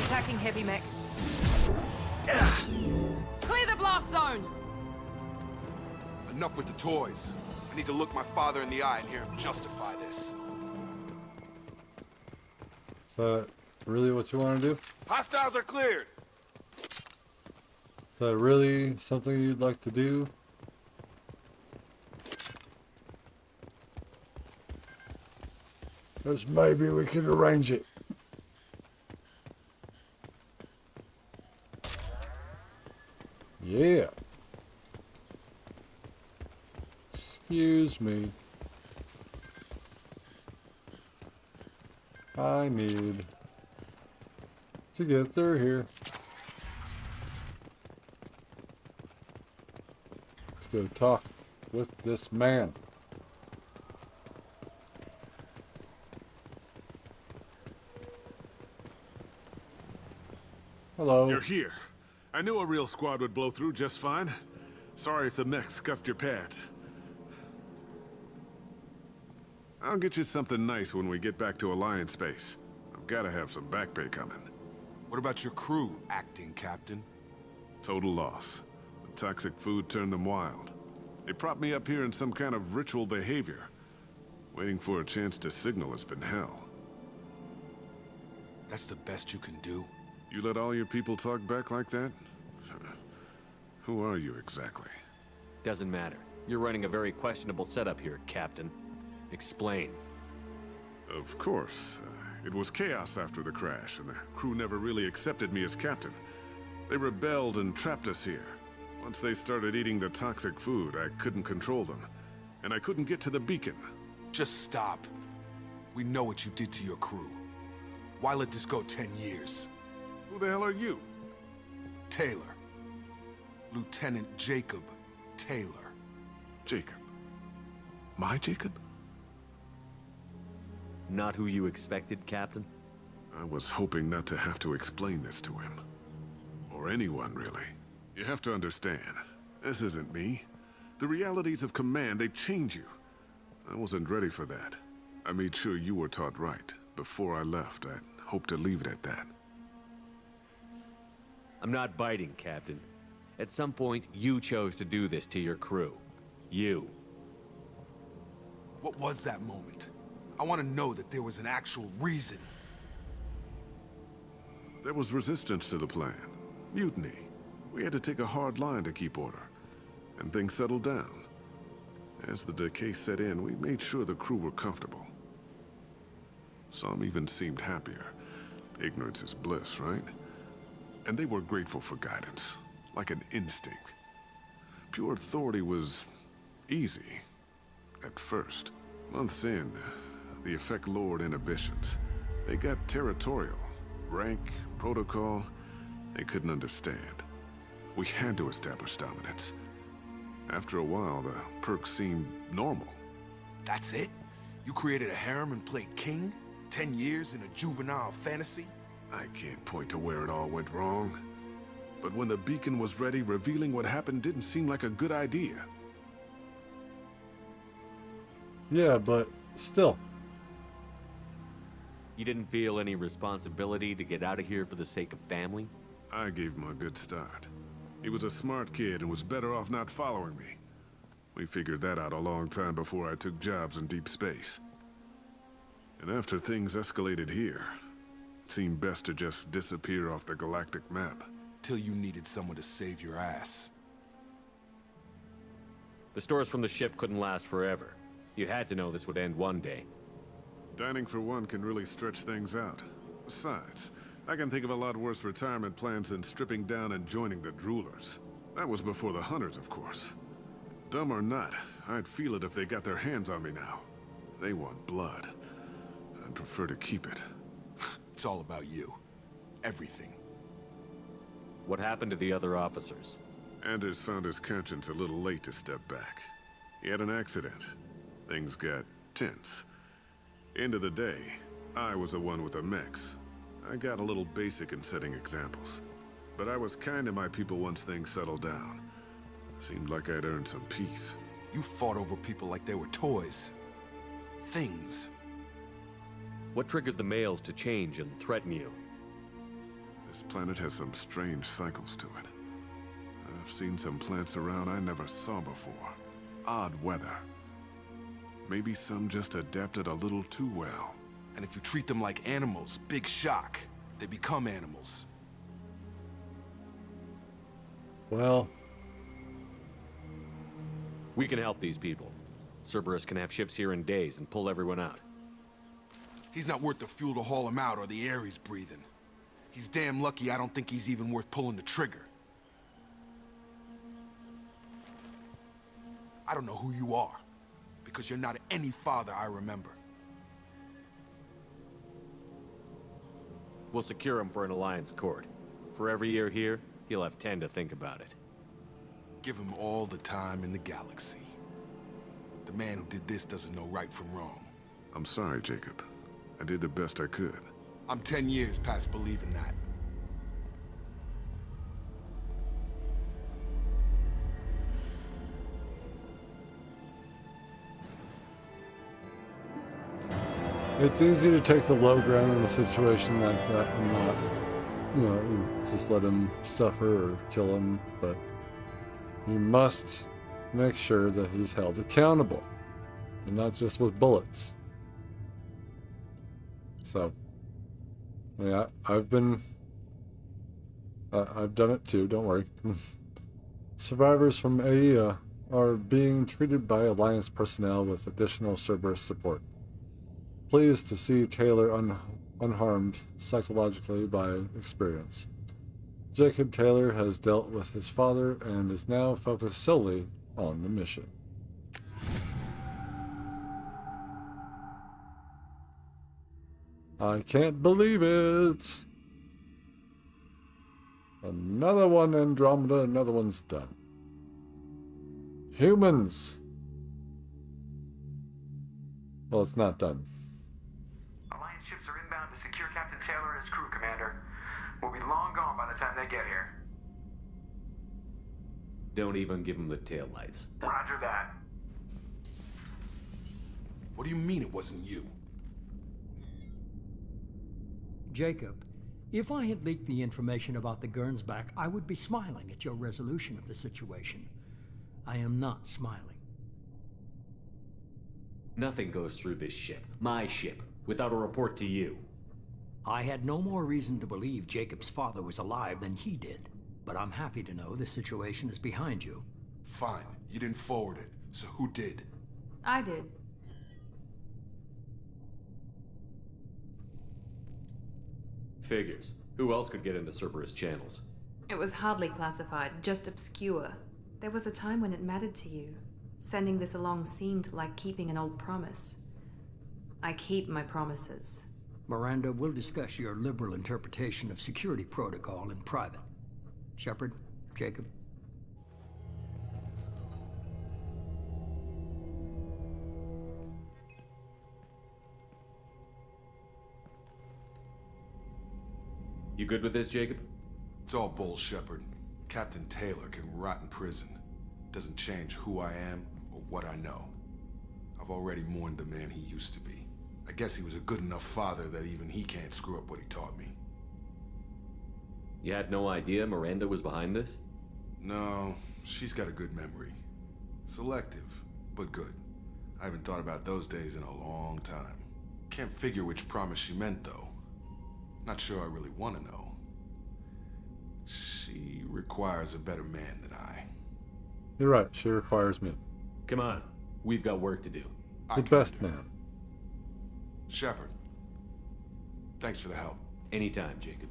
Attacking heavy mech. Clear the blast zone! Enough with the toys. I need to look my father in the eye and hear him justify this. Is that really what you want to do? Hostiles are cleared! Is that really something you'd like to do? Because maybe we could arrange it. Yeah. Excuse me. I need to get through here. Let's go talk with this man. Hello. You're here. I knew a real squad would blow through just fine. Sorry if the mech scuffed your pads. I'll get you something nice when we get back to Alliance space. I've got to have some back pay coming. What about your crew, acting captain? Total loss. The toxic food turned them wild. They propped me up here in some kind of ritual behavior. Waiting for a chance to signal has been hell. That's the best you can do? You let all your people talk back like that? Who are you exactly? Doesn't matter. You're running a very questionable setup here, Captain. Explain. Of course. It was chaos after the crash, and the crew never really accepted me as captain. They rebelled and trapped us here. Once they started eating the toxic food, I couldn't control them. And I couldn't get to the beacon. Just stop. We know what you did to your crew. Why let this go 10 years? Who the hell are you? Taylor. Lieutenant Jacob Taylor. Jacob? My Jacob? Not who you expected, Captain? I was hoping not to have to explain this to him. Or anyone, really. You have to understand, this isn't me. The realities of command, they change you. I wasn't ready for that. I made sure you were taught right. Before I left, I hoped to leave it at that. I'm not biting, Captain. At some point, you chose to do this to your crew. You. What was that moment? I want to know that there was an actual reason. There was resistance to the plan. Mutiny. We had to take a hard line to keep order. And things settled down. As the decay set in, we made sure the crew were comfortable. Some even seemed happier. Ignorance is bliss, right? And they were grateful for guidance, like an instinct. Pure authority was easy, at first. Months in, the effect lowered inhibitions. They got territorial. Rank, protocol, they couldn't understand. We had to establish dominance. After a while, the perks seemed normal. That's it? You created a harem and played king? 10 years in a juvenile fantasy? I can't point to where it all went wrong. But when the beacon was ready, revealing what happened didn't seem like a good idea. Yeah, but still. You didn't feel any responsibility to get out of here for the sake of family? I gave him a good start. He was a smart kid and was better off not following me. We figured that out a long time before I took jobs in deep space. And after things escalated here, it seemed best to just disappear off the galactic map. Till you needed someone to save your ass. The stores from the ship couldn't last forever. You had to know this would end one day. Dining for one can really stretch things out. Besides, I can think of a lot worse retirement plans than stripping down and joining the Droolers. That was before the Hunters, of course. Dumb or not, I'd feel it if they got their hands on me now. They want blood. I'd prefer to keep it. It's all about you. Everything. What happened to the other officers? Anders found his conscience a little late to step back. He had an accident. Things got tense. End of the day, I was the one with the mechs. I got a little basic in setting examples. But I was kind to my people once things settled down. Seemed like I'd earned some peace. You fought over people like they were toys. Things. What triggered the males to change and threaten you? This planet has some strange cycles to it. I've seen some plants around I never saw before. Odd weather. Maybe some just adapted a little too well. And if you treat them like animals, big shock. They become animals. Well, we can help these people. Cerberus can have ships here in days and pull everyone out. He's not worth the fuel to haul him out or the air he's breathing. He's damn lucky I don't think he's even worth pulling the trigger. I don't know who you are, because you're not any father I remember. We'll secure him for an Alliance court. For every year here, he'll have 10 to think about it. Give him all the time in the galaxy. The man who did this doesn't know right from wrong. I'm sorry, Jacob. I did the best I could. I'm 10 years past believing that. it's easy to take the low ground in a situation like that and not, just let him suffer or kill him, but you must make sure that he's held accountable, and not just with bullets. So, yeah, I've done it too, don't worry. Survivors from Aeia are being treated by Alliance personnel with additional Cerberus support. Pleased to see Taylor unharmed psychologically by experience. Jacob Taylor has dealt with his father and is now focused solely on the mission. I can't believe it! Another one, Andromeda, another one's done. Humans! Well, it's not done. Alliance ships are inbound to secure Captain Taylor and his crew, Commander. We'll be long gone by the time they get here. Don't even give him the taillights. Roger that. What do you mean it wasn't you? Jacob, if I had leaked the information about the Gernsback, I would be smiling at your resolution of the situation. I am not smiling. Nothing goes through this ship, my ship, without a report to you. I had no more reason to believe Jacob's father was alive than he did, but I'm happy to know the situation is behind you. Fine, you didn't forward it, so who did? I did. Figures. Who else could get into Cerberus channels? It was hardly classified, just obscure. There was a time when it mattered to you. Sending this along seemed like keeping an old promise. I keep my promises. Miranda, we'll discuss your liberal interpretation of security protocol in private. Shepard, Jacob. You good with this, Jacob? It's all bull, Shepard. Captain Taylor can rot in prison. Doesn't change who I am or what I know. I've already mourned the man he used to be. I guess he was a good enough father that even he can't screw up what he taught me. You had no idea Miranda was behind this? No, she's got a good memory. Selective, but good. I haven't thought about those days in a long time. Can't figure which promise she meant, though. Not sure I really want to know. She requires a better man than I. You're right, she requires me. Come on, we've got work to do. The best man. Shepard, thanks for the help. Anytime, Jacob.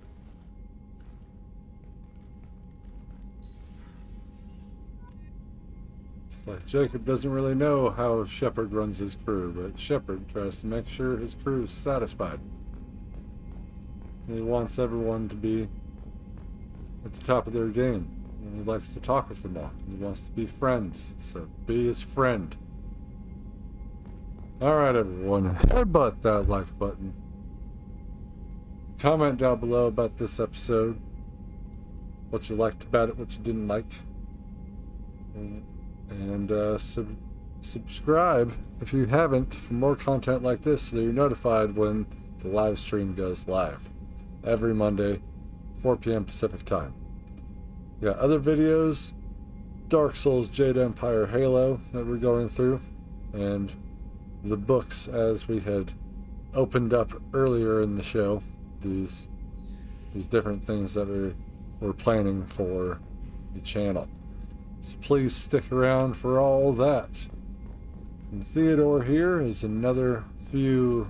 It's like Jacob doesn't really know how Shepard runs his crew, but Shepard tries to make sure his crew is satisfied. He wants everyone to be at the top of their game. And he likes to talk with them all. He wants to be friends, so be his friend. Alright everyone, headbutt that like button. Comment down below about this episode. What you liked about it, what you didn't like. And subscribe if you haven't for more content like this so you're notified when the live stream goes live. Every Monday, 4 p.m. Pacific time. We got other videos, Dark Souls, Jade Empire, Halo that we're going through, and the books as we had opened up earlier in the show. These different things that we're planning for the channel. So please stick around for all that. And Theodore here is another few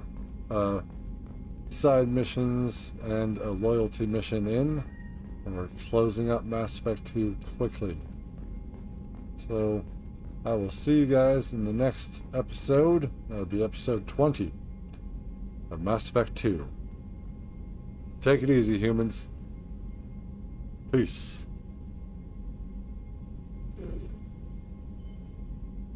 side missions and a loyalty mission in. And we're closing up Mass Effect 2 quickly. So I will see you guys in the next episode. That'll be episode 20 of Mass Effect 2. Take it easy, humans. Peace.